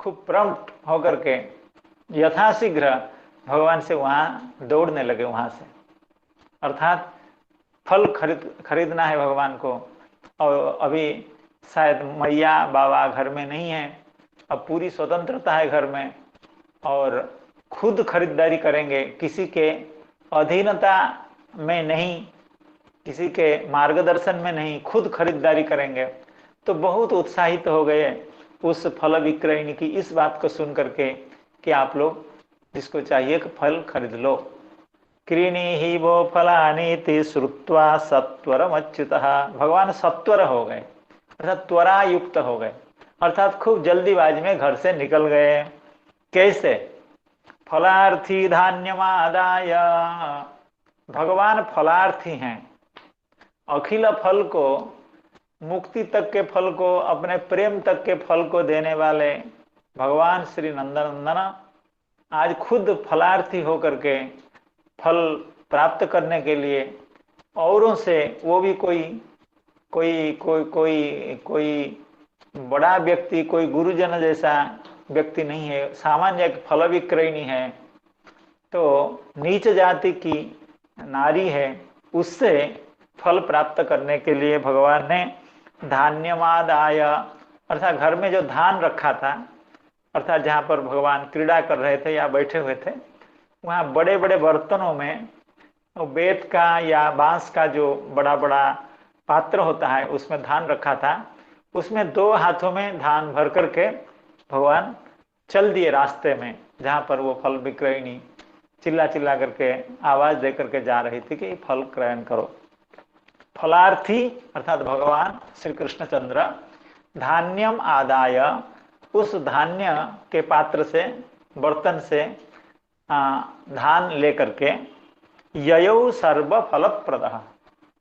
खूब प्रम्प्ट होकर के यथाशीघ्र भगवान से वहां दौड़ने लगे, वहां से, अर्थात फल खरीदना है भगवान को। और अभी शायद मैया बाबा घर में नहीं है, अब पूरी स्वतंत्रता है घर में, और खुद खरीदारी करेंगे, किसी के अधीनता में नहीं, किसी के मार्गदर्शन में नहीं, खुद खरीदारी करेंगे। तो बहुत उत्साहित हो गए उस फल विक्रयणी की इस बात को सुन करके कि आप लोग जिसको चाहिए फल खरीद लो। क्रीणी ही वो फलानीति श्रुत्वा सत्वरमच्युतः, भगवान सत्वर हो गए, अर्थात त्वरा युक्त हो गए, अर्थात खूब जल्दीबाजी में घर से निकल गए। कैसे? फलार्थी धान्यमादाय भगवान फलार्थी हैं। अखिल फल को, मुक्ति तक के फल को, अपने प्रेम तक के फल को देने वाले भगवान श्री नंदनंदन आज खुद फलार्थी होकर के फल प्राप्त करने के लिए औरों से, वो भी कोई कोई कोई कोई कोई बड़ा व्यक्ति, कोई गुरुजन जैसा व्यक्ति नहीं है, सामान्य एक फल विक्रयणी है, तो नीच जाति की नारी है, उससे फल प्राप्त करने के लिए भगवान ने धान्यमादाय, अर्थात घर में जो धान रखा था, अर्थात जहाँ पर भगवान क्रीड़ा कर रहे थे या बैठे हुए थे, वहाँ बड़े बड़े बर्तनों में बेत का या बांस का जो बड़ा बड़ा पात्र होता है उसमें धान रखा था। उसमें 2 हाथों में धान भर करके भगवान चल दिए रास्ते में, जहाँ पर वो फल विक्रयणी चिल्ला चिल्ला करके आवाज दे करके जा रही थी कि फल क्रयण करो। फलार्थी अर्थात भगवान श्री कृष्णचंद्र धान्यम आदाय, उस धान्य के पात्र से, बर्तन से धान लेकर के ययौ सर्व फल प्रद,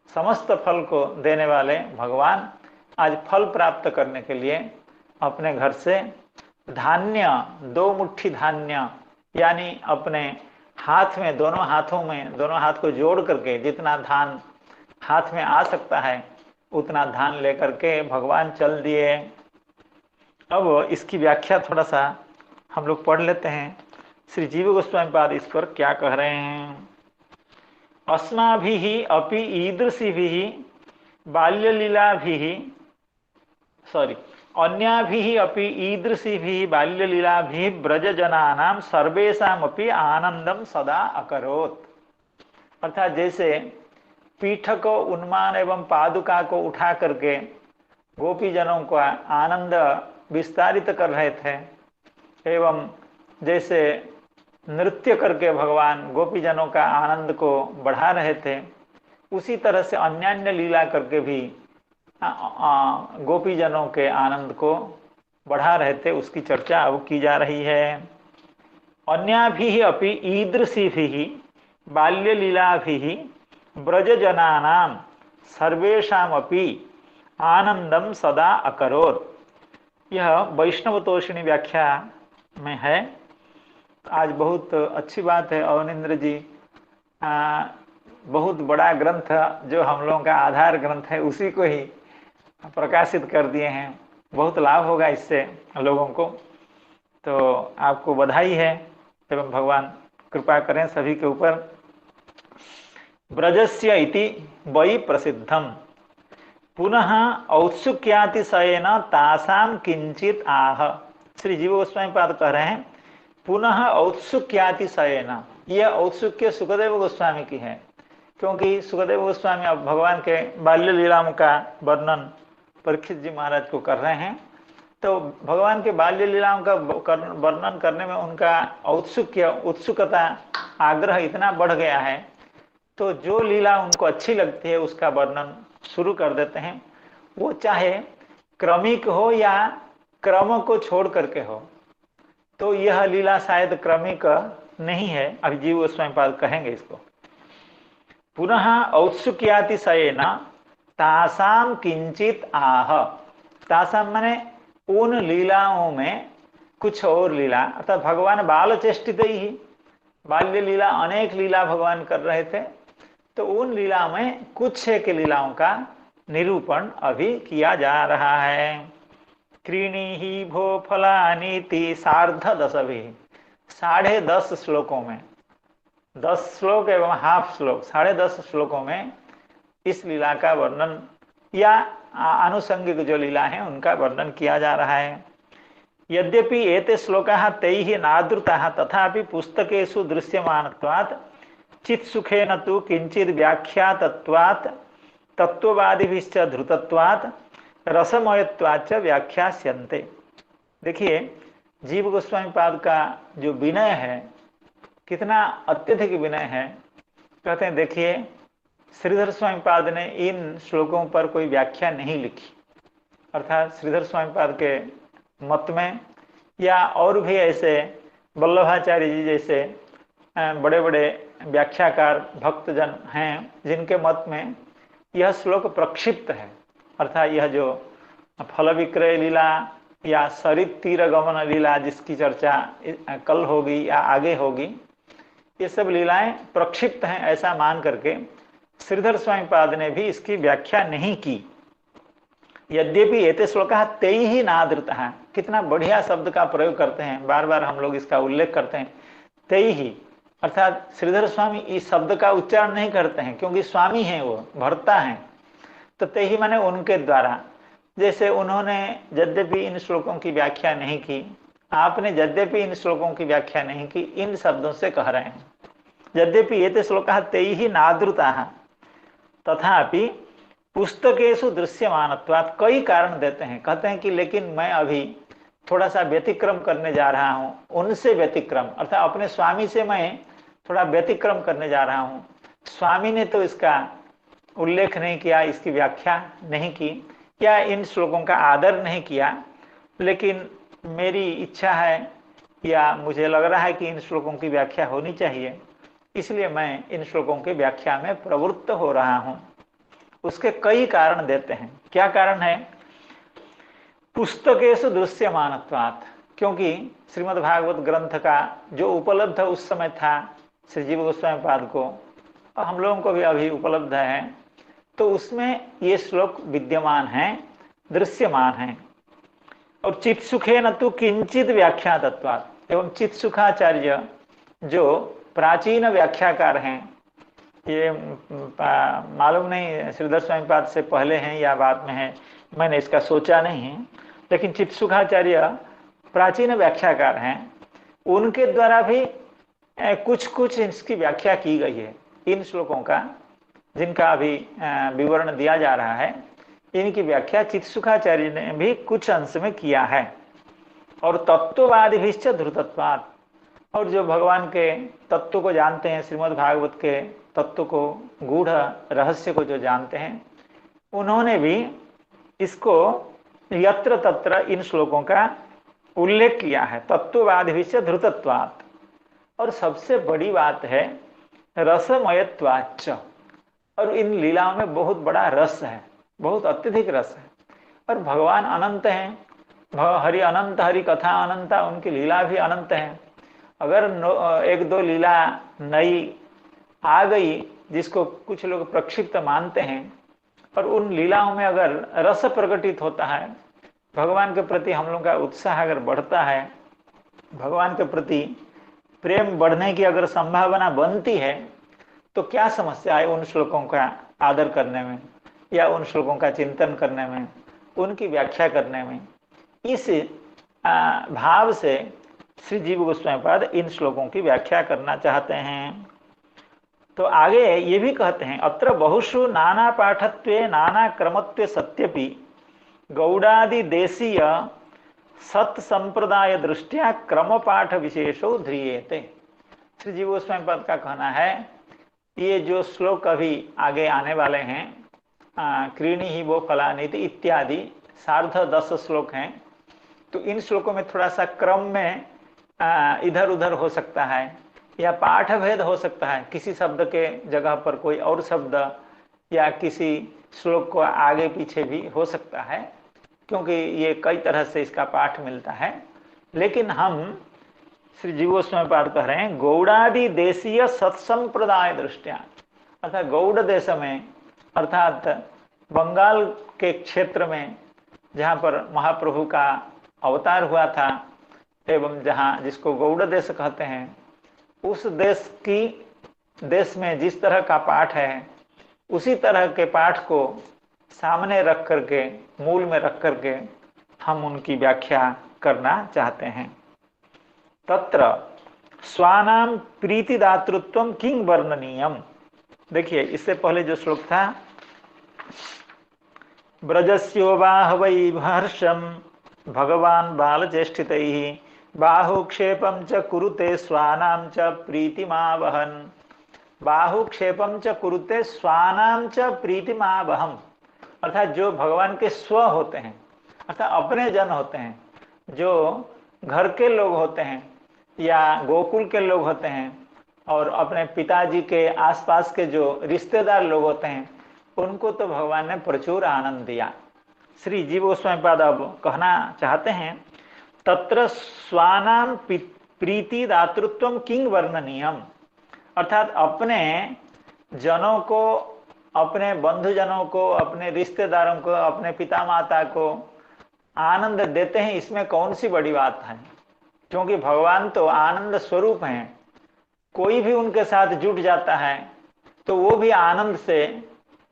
समस्त फल को देने वाले भगवान आज फल प्राप्त करने के लिए अपने घर से धान्य, 2 मुट्ठी धान्य, यानी अपने हाथ में, दोनों हाथ को जोड़ करके जितना धान हाथ में आ सकता है उतना धान लेकर के भगवान चल दिए। अब इसकी व्याख्या थोड़ा सा हम लोग पढ़ लेते हैं। श्री जीव गोस्वामी पाद इस पर क्या कह रहे हैं। अस्माभिः अपि ईदृशिभिः बाल्यलीलाभिः अन्याभिः अपि ईदृशिभिः बाल्यलीलाभिः ब्रजजनानां सर्वेषामपि आनंदम सदा अकरोत्। अर्थात जैसे पीठ को, उन्मान एवं पादुका को उठा करके गोपीजनों का आनंद विस्तारित कर रहे थे, एवं जैसे नृत्य करके भगवान गोपीजनों का आनंद को बढ़ा रहे थे, उसी तरह से अन्यान्य लीला करके भी गोपीजनों के आनंद को बढ़ा रहे थे, उसकी चर्चा अब की जा रही है। अन्याभिः अपि ईदृशिभिः बाल्यलीलाभिः ब्रजजनानां सर्वेषामपि आनंदम सदा अकरोत्। यह वैष्णव तोषिणी व्याख्या में है। आज बहुत अच्छी बात है, अवनिंद्र जी बहुत बड़ा ग्रंथ जो हम लोगों का आधार ग्रंथ है उसी को ही प्रकाशित कर दिए हैं। बहुत लाभ होगा इससे लोगों को, तो आपको बधाई है एवं भगवान कृपा करें सभी के ऊपर। ब्रजस्य इति वै प्रसिद्धम पुनः औत्सुक्यातिशयेन तासाम किंचित आह। श्री जीव गोस्वामी पाद कह रहे हैं पुनः औत्सुक्यातिशयेन। यह औत्सुक्य सुखदेव गोस्वामी की है, क्योंकि सुखदेव गोस्वामी अब भगवान के बाल्य लीलाओं का वर्णन परीक्षित जी महाराज को कर रहे हैं। तो भगवान के बाल्य लीलाओं का वर्णन करने में उनका उत्सुकता, आग्रह इतना बढ़ गया है, तो जो लीला उनको अच्छी लगती है उसका वर्णन शुरू कर देते हैं। वो चाहे क्रमिक हो या क्रम को छोड़ करके हो। तो यह लीला शायद क्रमिक नहीं है, अभी जीव गोस्वामी पाद कहेंगे इसको। पुनः औत्सुक्यातिशयेन तासाम किंचित आह। तासाम माने उन लीलाओं में कुछ और लीला, अर्थात भगवान बाल चेष्टित ही, बाल्य लीला अनेक लीला भगवान कर रहे थे, तो उन लीला में कुछ एक लीलाओं का निरूपण अभी किया जा रहा है। त्रीणी ही भो फलानीति 10.5 10.5 श्लोकों में, 10 श्लोक एवं हाफ श्लोक, 10.5 श्लोकों में इस लीला का वर्णन या आनुषंगिक जो लीला है उनका वर्णन किया जा रहा है। यद्यपि एते श्लोकाः तैः नादृताः तथापि पुस्तकेषु दृश्यमानत्वात् चित्सुखेन तु किंचित व्याख्यातत्वात् तत्ववादिभिश्च धृतत्वात् रसमयत्वाच्च व्याख्यास्यन्ते। देखिए जीव गोस्वामी पाद का जो विनय है, कितना अत्यधिक विनय है। कहते हैं देखिए श्रीधर स्वामी पाद ने इन श्लोकों पर कोई व्याख्या नहीं लिखी, अर्थात श्रीधर स्वामी पाद के मत में या और भी ऐसे वल्लभाचार्य जी जैसे बड़े बड़े व्याख्याकार भक्तजन हैं जिनके मत में यह श्लोक प्रक्षिप्त है, अर्थात यह जो फल विक्रय लीला या सरित तीर गमन लीला जिसकी चर्चा कल होगी या आगे होगी, ये सब लीलाएं प्रक्षिप्त हैं ऐसा मान करके श्रीधर स्वामी पाद ने भी इसकी व्याख्या नहीं की। यद्यपि एते श्लोक तेई ही नादृत है, कितना बढ़िया शब्द का प्रयोग करते हैं, बार बार हम लोग इसका उल्लेख करते हैं, तेई ही, अर्थात श्रीधर स्वामी इस शब्द का उच्चारण नहीं करते हैं क्योंकि स्वामी हैं, वो भर्ता हैं, तो तेई ही माने उनके द्वारा। जैसे उन्होंने यद्यपि इन श्लोकों की व्याख्या नहीं की, आपने यद्यपि इन श्लोकों की व्याख्या नहीं की, इन शब्दों से कह रहे हैं। यद्यपि एते श्लोकाः तेई ही नादृताः तथापि पुस्तकेषु दृश्यमानत्वात्, कई कारण देते हैं, कहते हैं कि लेकिन मैं अभी थोड़ा सा व्यतिक्रम करने जा रहा हूँ, उनसे व्यतिक्रम अर्थात अपने स्वामी से मैं थोड़ा व्यतिक्रम करने जा रहा हूँ। स्वामी ने तो इसका उल्लेख नहीं किया, इसकी व्याख्या नहीं की या इन श्लोकों का आदर नहीं किया, लेकिन मेरी इच्छा है या मुझे लग रहा है कि इन श्लोकों की व्याख्या होनी चाहिए, इसलिए मैं इन श्लोकों की व्याख्या में प्रवृत्त हो रहा हूँ। उसके कई कारण देते हैं। क्या कारण है? पुस्तकेषु दृश्यमानत्वात्, क्योंकि श्रीमद् भागवत ग्रंथ का जो उपलब्ध उस समय था श्री जीव गोस्वामी पाद को, और हम लोगों को भी अभी उपलब्ध है, तो उसमें ये श्लोक विद्यमान हैं, दृश्यमान हैं। और चित्सुखे न तो किंचित व्याख्यातत्वात्, एवं चित्सुखाचार्य जो प्राचीन व्याख्याकार हैं, ये मालूम नहीं श्रीधर स्वामी पाद से पहले हैं या बाद में है, मैंने इसका सोचा नहीं है, लेकिन चित्सुखाचार्य प्राचीन व्याख्याकार हैं, उनके द्वारा भी कुछ कुछ इसकी व्याख्या की गई है। इन श्लोकों का जिनका अभी विवरण दिया जा रहा है, इनकी व्याख्या चित्सुखाचार्य ने भी कुछ अंश में किया है। और तत्ववादिभिश्च धृतत्वात्, और जो भगवान के तत्व को जानते हैं, श्रीमद् भागवत के तत्व को, गूढ़ रहस्य को जो जानते हैं, उन्होंने भी इसको यत्र तत्र इन श्लोकों का उल्लेख किया है, तत्ववादिभिश्च धृतत्वात्। और सबसे बड़ी बात है रसमयत्वाच्च, और इन लीलाओं में बहुत बड़ा रस है, बहुत अत्यधिक रस है। और भगवान अनंत हैं, हरि अनंत, हरि कथा अनंत, उनकी लीला भी अनंत है। अगर एक दो लीला नई आ गई जिसको कुछ लोग प्रक्षिप्त मानते हैं, और उन लीलाओं में अगर रस प्रकटित होता है, भगवान के प्रति हम लोग का उत्साह अगर बढ़ता है, भगवान के प्रति प्रेम बढ़ने की अगर संभावना बनती है, तो क्या समस्या है उन श्लोकों का आदर करने में या उन श्लोकों का चिंतन करने में, उनकी व्याख्या करने में। इस भाव से श्री जीव गोस्वामी पाद इन श्लोकों की व्याख्या करना चाहते हैं। तो आगे ये भी कहते हैं, अत्र बहुषु नाना पाठत्वे नाना क्रमत्वे सत्यपि गौड़ादि देशीय सत संप्रदाय दृष्टिया क्रम पाठ विशेषो ध्रियेते। श्री जीव गोस्वामी पाद का कहना है, ये जो श्लोक अभी आगे आने वाले हैं, क्रीणी ही वो फलानिति इत्यादि सार्ध 10 श्लोक हैं, तो इन श्लोकों में थोड़ा सा क्रम में इधर उधर हो सकता है या पाठ भेद हो सकता है, किसी शब्द के जगह पर कोई और शब्द या किसी श्लोक को आगे पीछे भी हो सकता है, क्योंकि ये कई तरह से इसका पाठ मिलता है। लेकिन हम श्री जीव गोस्वामी पाद कह रहे हैं गौड़ादि देशीय सत्संप्रदाय दृष्टिया, अर्थात गौड़ देश में, अर्थात बंगाल के क्षेत्र में जहाँ पर महाप्रभु का अवतार हुआ था, एवं जहाँ जिसको गौड़ देश कहते हैं, उस देश में जिस तरह का पाठ है, उसी तरह के पाठ को सामने रख करके, मूल में रख करके हम उनकी व्याख्या करना चाहते हैं। तत्र स्वानाम प्रीतिदातृत्वम किंग वर्णनीयम। देखिए, इससे पहले जो श्लोक था, ब्रजस्यो बाहवै हर्षम भगवान बालचेष्टितैः बाहुक्षेपम च कुरुते स्वानाम च प्रीतिमावहन। बाहुक्षेपम च कुरुते स्वानाम च प्रीतिमावहम, अर्थात जो भगवान के स्व होते हैं, अर्थात अपने जन होते हैं, जो घर के लोग होते हैं या गोकुल के लोग होते हैं, और अपने पिताजी के आसपास के जो रिश्तेदार लोग होते हैं उनको तो भगवान ने प्रचुर आनंद दिया। श्री जीव गोस्वामी पाद अब कहना चाहते हैं, तत्र स्वानाम प्रीति दातृत्वम किंग वर्णनीयम, अर्थात अपने जनों को, अपने बंधुजनों को, अपने रिश्तेदारों को, अपने पिता माता को आनंद देते हैं, इसमें कौन सी बड़ी बात है। क्योंकि भगवान तो आनंद स्वरूप हैं, कोई भी उनके साथ जुट जाता है तो वो भी आनंद से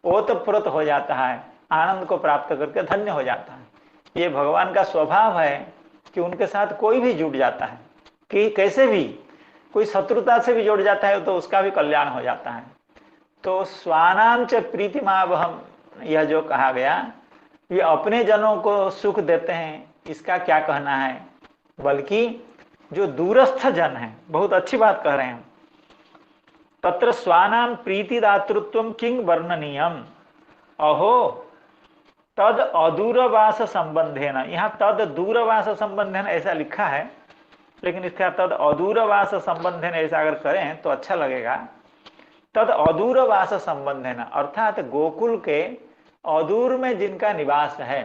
ओतप्रोत हो जाता है, आनंद को प्राप्त करके धन्य हो जाता है। ये भगवान का स्वभाव है कि उनके साथ कोई भी जुट जाता है, कि कैसे भी कोई शत्रुता से भी जुड़ जाता है तो उसका भी कल्याण हो जाता है। तो स्वानाम च प्रीतिमावहम, यह जो कहा गया, ये अपने जनों को सुख देते हैं, इसका क्या कहना है, बल्कि जो दूरस्थ जन है, बहुत अच्छी बात कह रहे हैं। तत्र स्वानाम प्रीतिदातृत्वम किंग वर्णनीयम, अहो तद अदूरवास संबंधेन, यहाँ तद दूरवास संबंधेन ऐसा लिखा है, लेकिन इसका तद अदूरवास संबंधेन ऐसा अगर करें तो अच्छा लगेगा। तद अदूरवास संबंधेन, अर्थात गोकुल के अदूर में जिनका निवास है,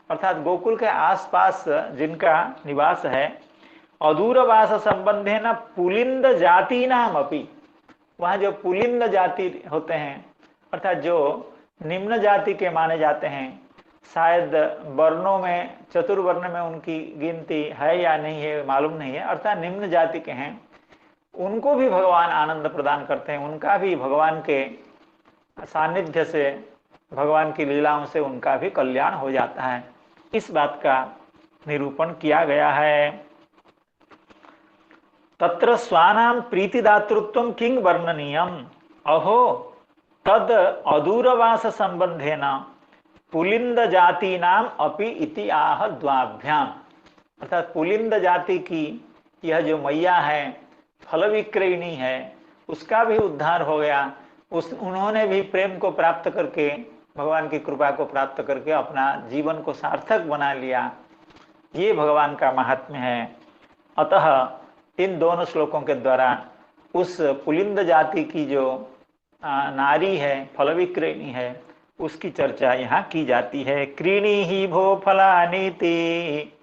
अर्थात गोकुल के आसपास जिनका निवास है, अदूरवास संबंधेन पुलिंद जाति नाम अपि, वहाँ जो पुलिंद जाति होते हैं, अर्थात जो निम्न जाति के माने जाते हैं, शायद वर्णों में, चतुर्वर्ण में उनकी गिनती है या नहीं है मालूम नहीं है, अर्थात निम्न जाति के हैं, उनको भी भगवान आनंद प्रदान करते हैं, उनका भी भगवान के सानिध्य से, भगवान की लीलाओं से उनका भी कल्याण हो जाता है। इस बात का निरूपण किया गया है। तत्र स्वानाम प्रीतिदातृत्वम किंग वर्णनीयम, अहो तद अदूरवास संबंधेन पुलिंद जाति नाम अपि इति आह द्वाभ्याम, अर्थात पुलिंद जाति की यह जो मैया है, फल विक्रयिणी है, उसका भी उद्धार हो गया, उन्होंने भी प्रेम को प्राप्त करके, भगवान की कृपा को प्राप्त करके अपना जीवन को सार्थक बना लिया। ये भगवान का महात्म्य है। अतः इन दोनों श्लोकों के द्वारा उस पुलिंद जाति की जो नारी है, फल विक्रयिणी है, उसकी चर्चा यहाँ की जाती है। क्रीणी ही भो फलानीति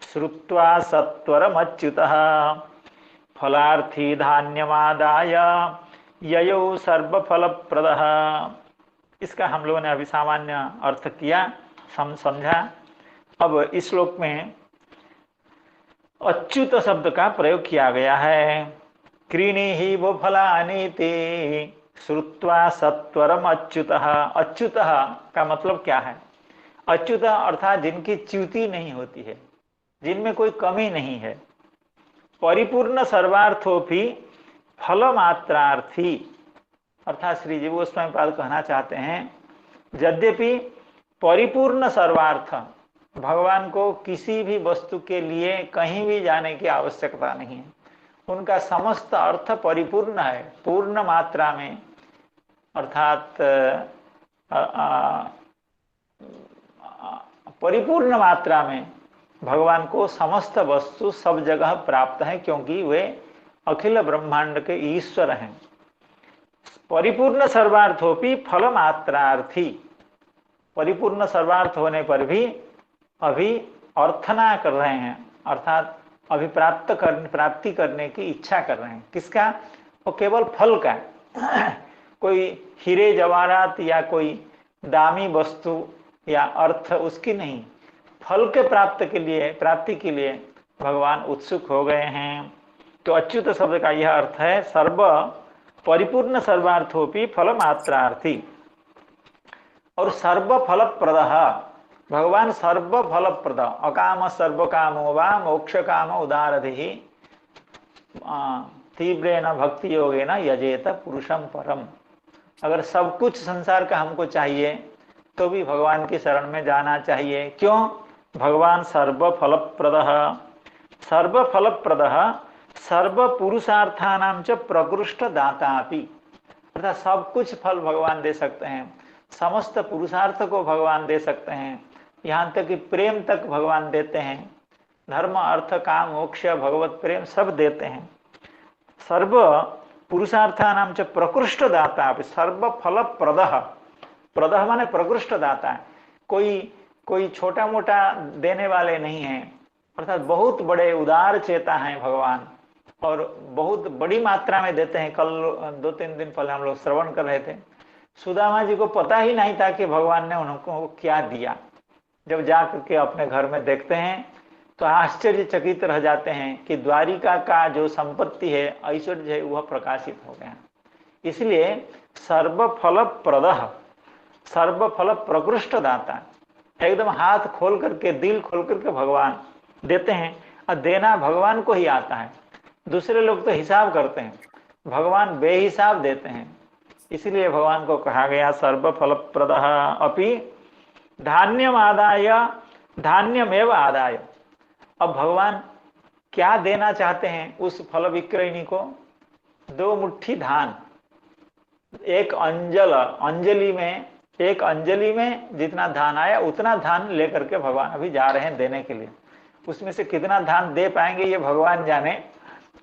श्रुत्वा सत्वरमच्युतः फलार्थी धान्यमादाय ययो सर्वफलप्रदः। इसका हम लोगों ने अभी सामान्य अर्थ किया, समझा। अब इस श्लोक में अच्युत शब्द का प्रयोग किया गया है। क्रीणी ही वो फलानीति श्रुत्वा सत्वरम अच्युतः। अच्युतः का मतलब क्या है? अच्युत अर्थात जिनकी च्युति नहीं होती है, जिनमें कोई कमी नहीं है। परिपूर्ण सर्वार्थोपि फल मात्रार्थी, अर्थात श्री जीव गोस्वामी पाद कहना चाहते हैं, यद्यपि परिपूर्ण सर्वार्थ, भगवान को किसी भी वस्तु के लिए कहीं भी जाने की आवश्यकता नहीं है, उनका समस्त अर्थ परिपूर्ण है, पूर्ण मात्रा में, अर्थात परिपूर्ण मात्रा में भगवान को समस्त वस्तु सब जगह प्राप्त है, क्योंकि वे अखिल ब्रह्मांड के ईश्वर हैं। परिपूर्ण सर्वार्थोपि फल मात्रार्थी, परिपूर्ण सर्वार्थ होने पर भी अभी अर्थना कर रहे हैं, अर्थात अभी प्राप्ति करने की इच्छा कर रहे हैं। किसका? वो केवल फल का कोई हीरे जवाहरात या कोई दामी वस्तु या अर्थ उसकी नहीं, फल के प्राप्ति के लिए भगवान उत्सुक हो गए हैं। तो अच्युत शब्द का यह अर्थ है, सर्व परिपूर्ण सर्वार्थोपि फल मात्रार्थी और सर्व फलप्रद। भगवान सर्व फलप्रद, अकाम सर्व कामो वा मोक्ष काम उदारधि तीव्रेण भक्ति योगेन यजेत पुरुषम परम। अगर सब कुछ संसार का हमको चाहिए तो भी भगवान की शरण में जाना चाहिए। क्यों? भगवान सर्व फलप्रद, सर्व फलप्रद सर्व पुरुषार्थानां च प्रकृष्ट दातापि, अर्थात सब कुछ फल भगवान दे सकते हैं, समस्त पुरुषार्थ को भगवान दे सकते हैं, यहाँ तक कि प्रेम तक भगवान देते हैं। धर्म अर्थ काम मोक्ष भगवत प्रेम सब देते हैं। सर्व पुरुषार्थानां च प्रकृष्ट दाता सर्वफल प्रदः। प्रदः माने प्रकृष्ट दाता है, कोई छोटा मोटा देने वाले नहीं है, अर्थात बहुत बड़े उदार चेता हैं भगवान, और बहुत बड़ी मात्रा में देते हैं। कल 2-3 दिन पहले हम लोग श्रवण कर रहे थे, सुदामा जी को पता ही नहीं था कि भगवान ने उनको क्या दिया। जब जाकर के अपने घर में देखते हैं तो आश्चर्यचकित रह जाते हैं कि द्वारिका का जो संपत्ति है, ऐश्वर्य है, वह प्रकाशित हो गया। इसलिए सर्वफल प्रदः, सर्वफल प्रकृष्ट दाता, एकदम हाथ खोल करके, दिल खोल करके भगवान देते हैं। और देना भगवान को ही आता है, दूसरे लोग तो हिसाब करते हैं, भगवान बेहिसाब देते हैं। इसलिए भगवान को कहा गया सर्वफल प्रदः अपि धान्यम आदाय धान्यमेव आदाय। अब भगवान क्या देना चाहते हैं उस फल विक्रयणी को? 2 मुट्ठी धान, एक अंजलि में जितना धान आया उतना धान लेकर के भगवान अभी जा रहे हैं देने के लिए। उसमें से कितना धान दे पाएंगे ये भगवान जाने,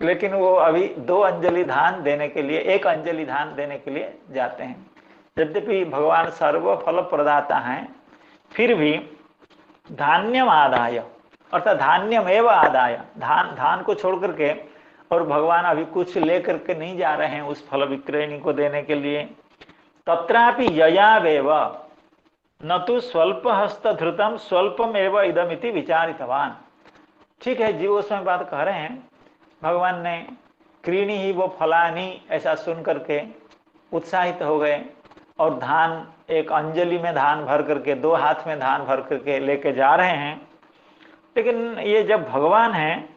लेकिन वो अभी 2 अंजलि धान देने के लिए, 1 अंजलि धान देने के लिए जाते हैं। यद्यपि भगवान सर्वफल प्रदाता हैं, फिर भी धान्यम आदाय, अर्थात धान्यम एव आदाय, धान को छोड़ करके, और भगवान अभी कुछ लेकर के नहीं जा रहे हैं उस फल विक्रयणी को देने के लिए। तत्रापि ययावेव न तो स्वल्प हस्त धृतम स्वल्पम एव इदमिति विचारितवान। ठीक है, जीव उसमें बात कह रहे हैं, भगवान ने क्रीणी ही वो फलानी ऐसा सुन करके उत्साहित हो गए, और धान, एक अंजलि में धान भर करके, 2 हाथ में धान भर करके लेके जा रहे हैं। लेकिन ये जब भगवान हैं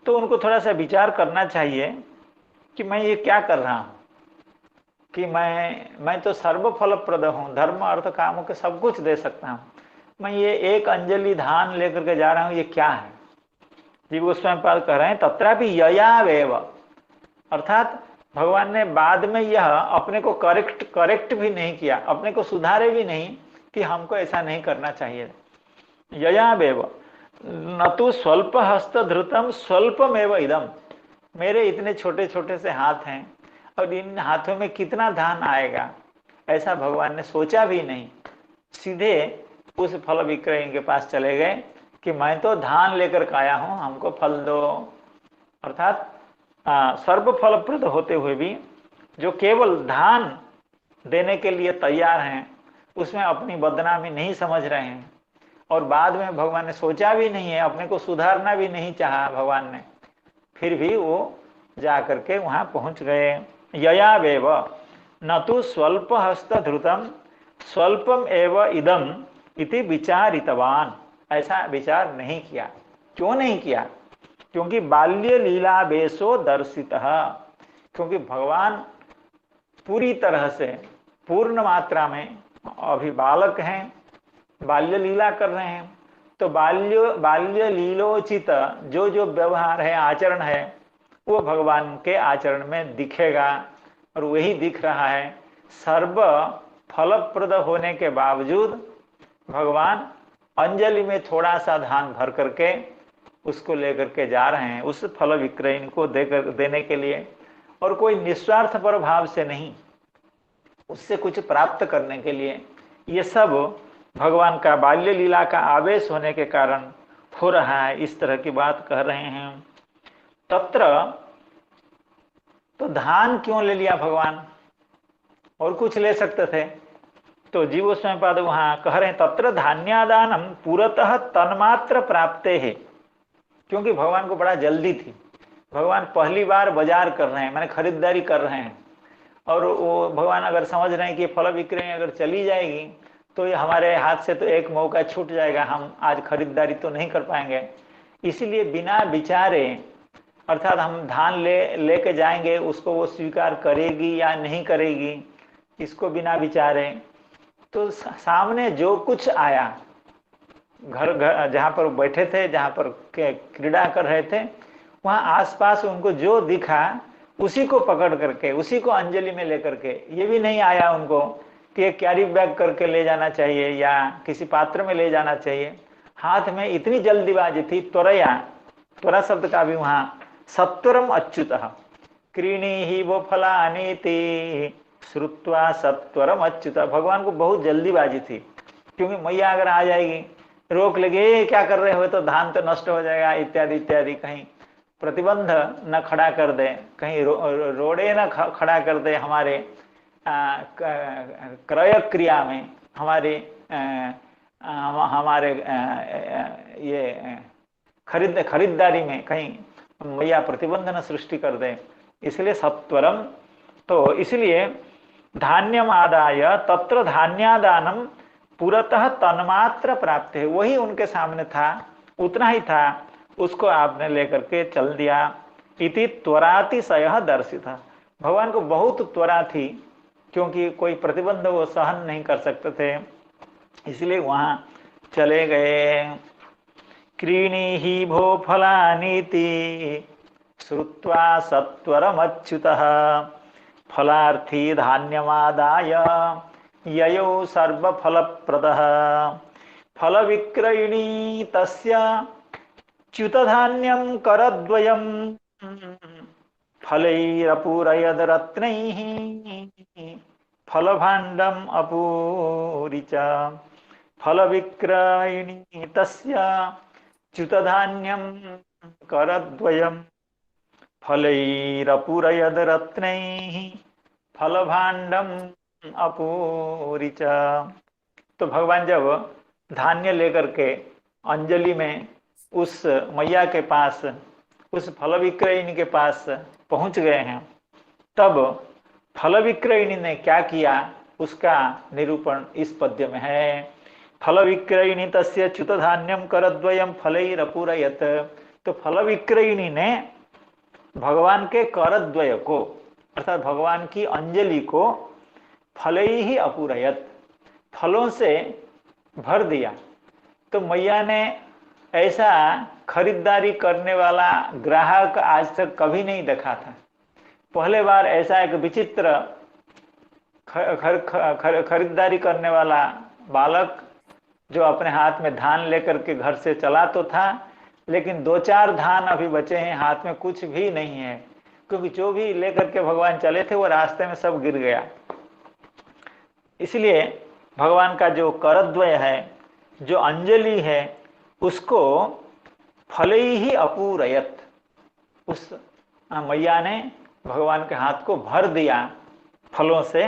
तो उनको थोड़ा सा विचार करना चाहिए कि मैं ये क्या कर रहा हूँ, कि मैं तो सर्वफलप्रद हूँ, धर्म अर्थ कामों के सब कुछ दे सकता हूँ, मैं ये 1 अंजलि धान लेकर के जा रहा हूँ, ये क्या है? जी गोस्वामी पाद कह रहे हैं तत्रापि ययावेव, अर्थात भगवान ने बाद में यह अपने को करेक्ट भी नहीं किया, अपने को सुधारे भी नहीं कि हमको ऐसा नहीं करना चाहिए। ययावेव न तो स्वल्प हस्त धृतम स्वल्पमेव इदम, मेरे इतने छोटे छोटे से हाथ हैं और इन हाथों में कितना धान आएगा, ऐसा भगवान ने सोचा भी नहीं। सीधे उस फल विक्रयणी के पास चले गए कि मैं तो धान लेकर आया हूं, हमको फल दो। अर्थात सर्व फलप्रद होते हुए भी जो केवल धान देने के लिए तैयार हैं, उसमें अपनी बदनामी नहीं समझ रहे हैं, और बाद में भगवान ने सोचा भी नहीं है, अपने को सुधारना भी नहीं चाहा भगवान ने, फिर भी वो जा करके वहां पहुंच गए। ययावेव न तो स्वल्प हस्त धृतम स्वल्पम एव इदम इति विचारितवान, ऐसा विचार नहीं किया। क्यों नहीं किया? क्योंकि बाल्य लीला बेसो दर्शितः, क्योंकि भगवान पूरी तरह से पूर्ण मात्रा में अभी बालक हैं, बाल्य लीला कर रहे हैं। तो बाल्य लीलोचित जो जो व्यवहार है, आचरण है, वो भगवान के आचरण में दिखेगा, और वही दिख रहा है। सर्व फलप्रद होने के बावजूद भगवान अंजलि में थोड़ा सा धान भर करके उसको लेकर के जा रहे हैं उस फल विक्रयणी को देने के लिए, और कोई निस्वार्थ पर भाव से नहीं, उससे कुछ प्राप्त करने के लिए। ये सब भगवान का बाल्य लीला का आवेश होने के कारण हो रहा है, इस तरह की बात कह रहे हैं। तत्र, तो धान क्यों ले लिया भगवान? और कुछ ले सकते थे। तो जीव गोस्वामी पाद वहां कह रहे हैं तत्र धान्यादानम पुरतः तन्मात्र प्राप्ते है, क्योंकि भगवान को बड़ा जल्दी थी। भगवान पहली बार बाजार कर रहे हैं, माने खरीदारी कर रहे हैं, और वो भगवान अगर समझ रहे हैं कि फल विक्रय अगर चली जाएगी तो ये हमारे हाथ से तो एक मौका छूट जाएगा, हम आज खरीदारी तो नहीं कर पाएंगे। इसीलिए बिना विचारे, अर्थात हम धान लेके जाएंगे, उसको वो स्वीकार करेगी या नहीं करेगी, इसको बिना विचारे, तो सामने जो कुछ आया, घर जहाँ पर बैठे थे, जहाँ पर क्रीड़ा कर रहे थे, वहाँ आसपास उनको जो दिखा उसी को पकड़ करके, उसी को अंजलि में लेकर के, ये भी नहीं आया उनको कि एक कैरी बैग करके ले जाना चाहिए या किसी पात्र में ले जाना चाहिए। हाथ में इतनी जल्दीबाजी थी, त्वरया, त्वरा शब्द का भी वहाँ सत्वरम अच्युतः, क्रीणीहि वो फलानीति श्रुत्वा सत्वरम अच्युत। भगवान को बहुत जल्दीबाजी थी, क्योंकि मैया अगर आ जाएगी, रोक लेगी, "ए, क्या कर रहे हो, तो धान तो नष्ट हो जाएगा" इत्यादि इत्यादि, कहीं प्रतिबंध न खड़ा कर दे, कहीं रोड़े न खड़ा कर दे हमारे क्रय क्रिया में, हमारे ये खरीदारी में कहीं मैया प्रतिबंध न सृष्टि कर दे। इसलिए सत्वरम, तो इसलिए धान्यम आदाय तत्र धान्यादानम पुरतः तन्मात्र प्राप्त है, वही उनके सामने था, उतना ही था, उसको आपने लेकर के चल दिया। इति त्वरातिशय दर्शित। भगवान को बहुत त्वरा थी, क्योंकि कोई प्रतिबंध वो सहन नहीं कर सकते थे, इसलिए वहां चले गए। क्रीणीहि भो फलानीति श्रुत्वा सत्वरमच्युतः फलार्थी धान्यमादाय ययौ सर्वफलप्रदः फल विक्रयिणी तस्य च्युतधान्यं करद्वयं फलैरपूरयद् रत्नैः फलभाण्डम् अपूरि च फल विक्रयिणी तस्य च्युतधान्यं करद्वयं फलैरपूरयद् रत्नैः फलभाण्डम् अपूरि च। तो भगवान जब धान्य लेकर के अंजलि में उस मैया के पास, उस फल विक्रयिणी के पास पहुंच गए हैं, तब फल विक्रयिणी ने क्या किया, उसका निरूपण इस पद्य में है। फल विक्रयिणी तस्य च्युत धान्यम करद्वयम फलैरपूरयत। तो फल विक्रयिणी ने भगवान के करद्वय को, अर्थात भगवान की अंजलि को फलैहि अपूरयत, फलों से भर दिया। तो मैया ने ऐसा खरीदारी करने वाला ग्राहक आज तक कभी नहीं देखा था। पहले बार ऐसा एक विचित्र खरीदारी करने वाला बालक, जो अपने हाथ में धान लेकर के घर से चला तो था, लेकिन 2-4 धान अभी बचे हैं, हाथ में कुछ भी नहीं है, क्योंकि जो भी लेकर के भगवान चले थे वो रास्ते में सब गिर गया। इसलिए भगवान का जो करद्वय है, जो अंजलि है, उसको फलैहि अपूरयत, उस मैया ने भगवान के हाथ को भर दिया फलों से।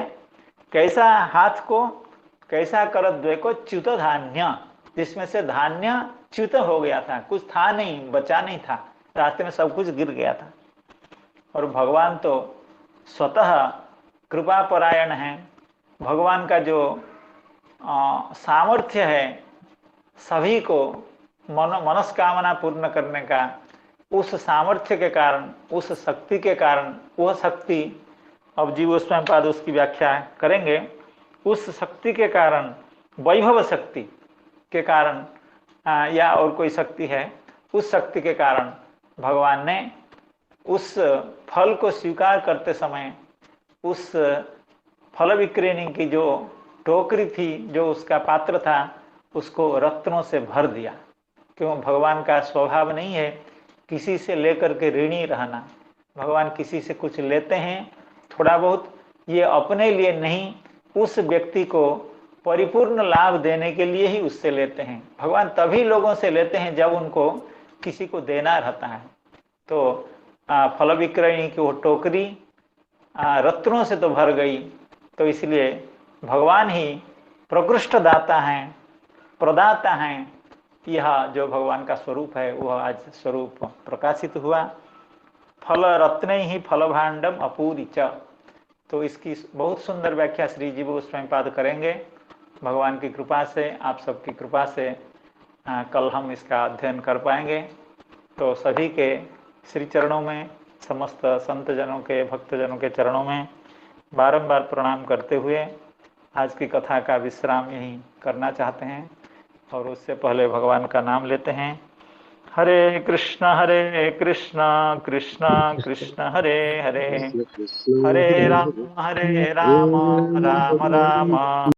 कैसा हाथ को, कैसा करद्वय को? च्युत धान्य, जिसमें से धान्य च्युत हो गया था, कुछ था नहीं, बचा नहीं था, रास्ते में सब कुछ गिर गया था। और भगवान तो स्वतः कृपा परायण है। भगवान का जो सामर्थ्य है सभी को मनस्कामना पूर्ण करने का, उस सामर्थ्य के कारण, उस शक्ति के कारण, वह शक्ति, अब जीव गोस्वामी पाद उसकी व्याख्या करेंगे, उस शक्ति के कारण, वैभव शक्ति के कारण या और कोई शक्ति है, उस शक्ति के कारण भगवान ने उस फल को स्वीकार करते समय उस फल विक्रयिणी की जो टोकरी थी, जो उसका पात्र था, उसको रत्नों से भर दिया। क्यों? भगवान का स्वभाव नहीं है किसी से लेकर के ऋणी रहना। भगवान किसी से कुछ लेते हैं थोड़ा बहुत, ये अपने लिए नहीं, उस व्यक्ति को परिपूर्ण लाभ देने के लिए ही उससे लेते हैं। भगवान तभी लोगों से लेते हैं जब उनको किसी को देना रहता है। तो फल विक्रयिणी की वो टोकरी रत्नों से तो भर गई, तो इसलिए भगवान ही प्रकृष्ट दाता हैं, प्रदाता हैं। यह जो भगवान का स्वरूप है वह आज स्वरूप प्रकाशित हुआ। फल रत्ने ही फल भांडम अपूरि च। तो इसकी बहुत सुंदर व्याख्या श्री जीव गोस्वामी पाद करेंगे भगवान की कृपा से, आप सबकी कृपा से कल हम इसका अध्ययन कर पाएंगे। तो सभी के श्री चरणों में, समस्त संत जनों के, भक्तजनों के चरणों में बारंबार प्रणाम करते हुए आज की कथा का विश्राम यहीं करना चाहते हैं। और उससे पहले भगवान का नाम लेते हैं। हरे कृष्ण कृष्ण कृष्ण हरे हरे, हरे राम राम राम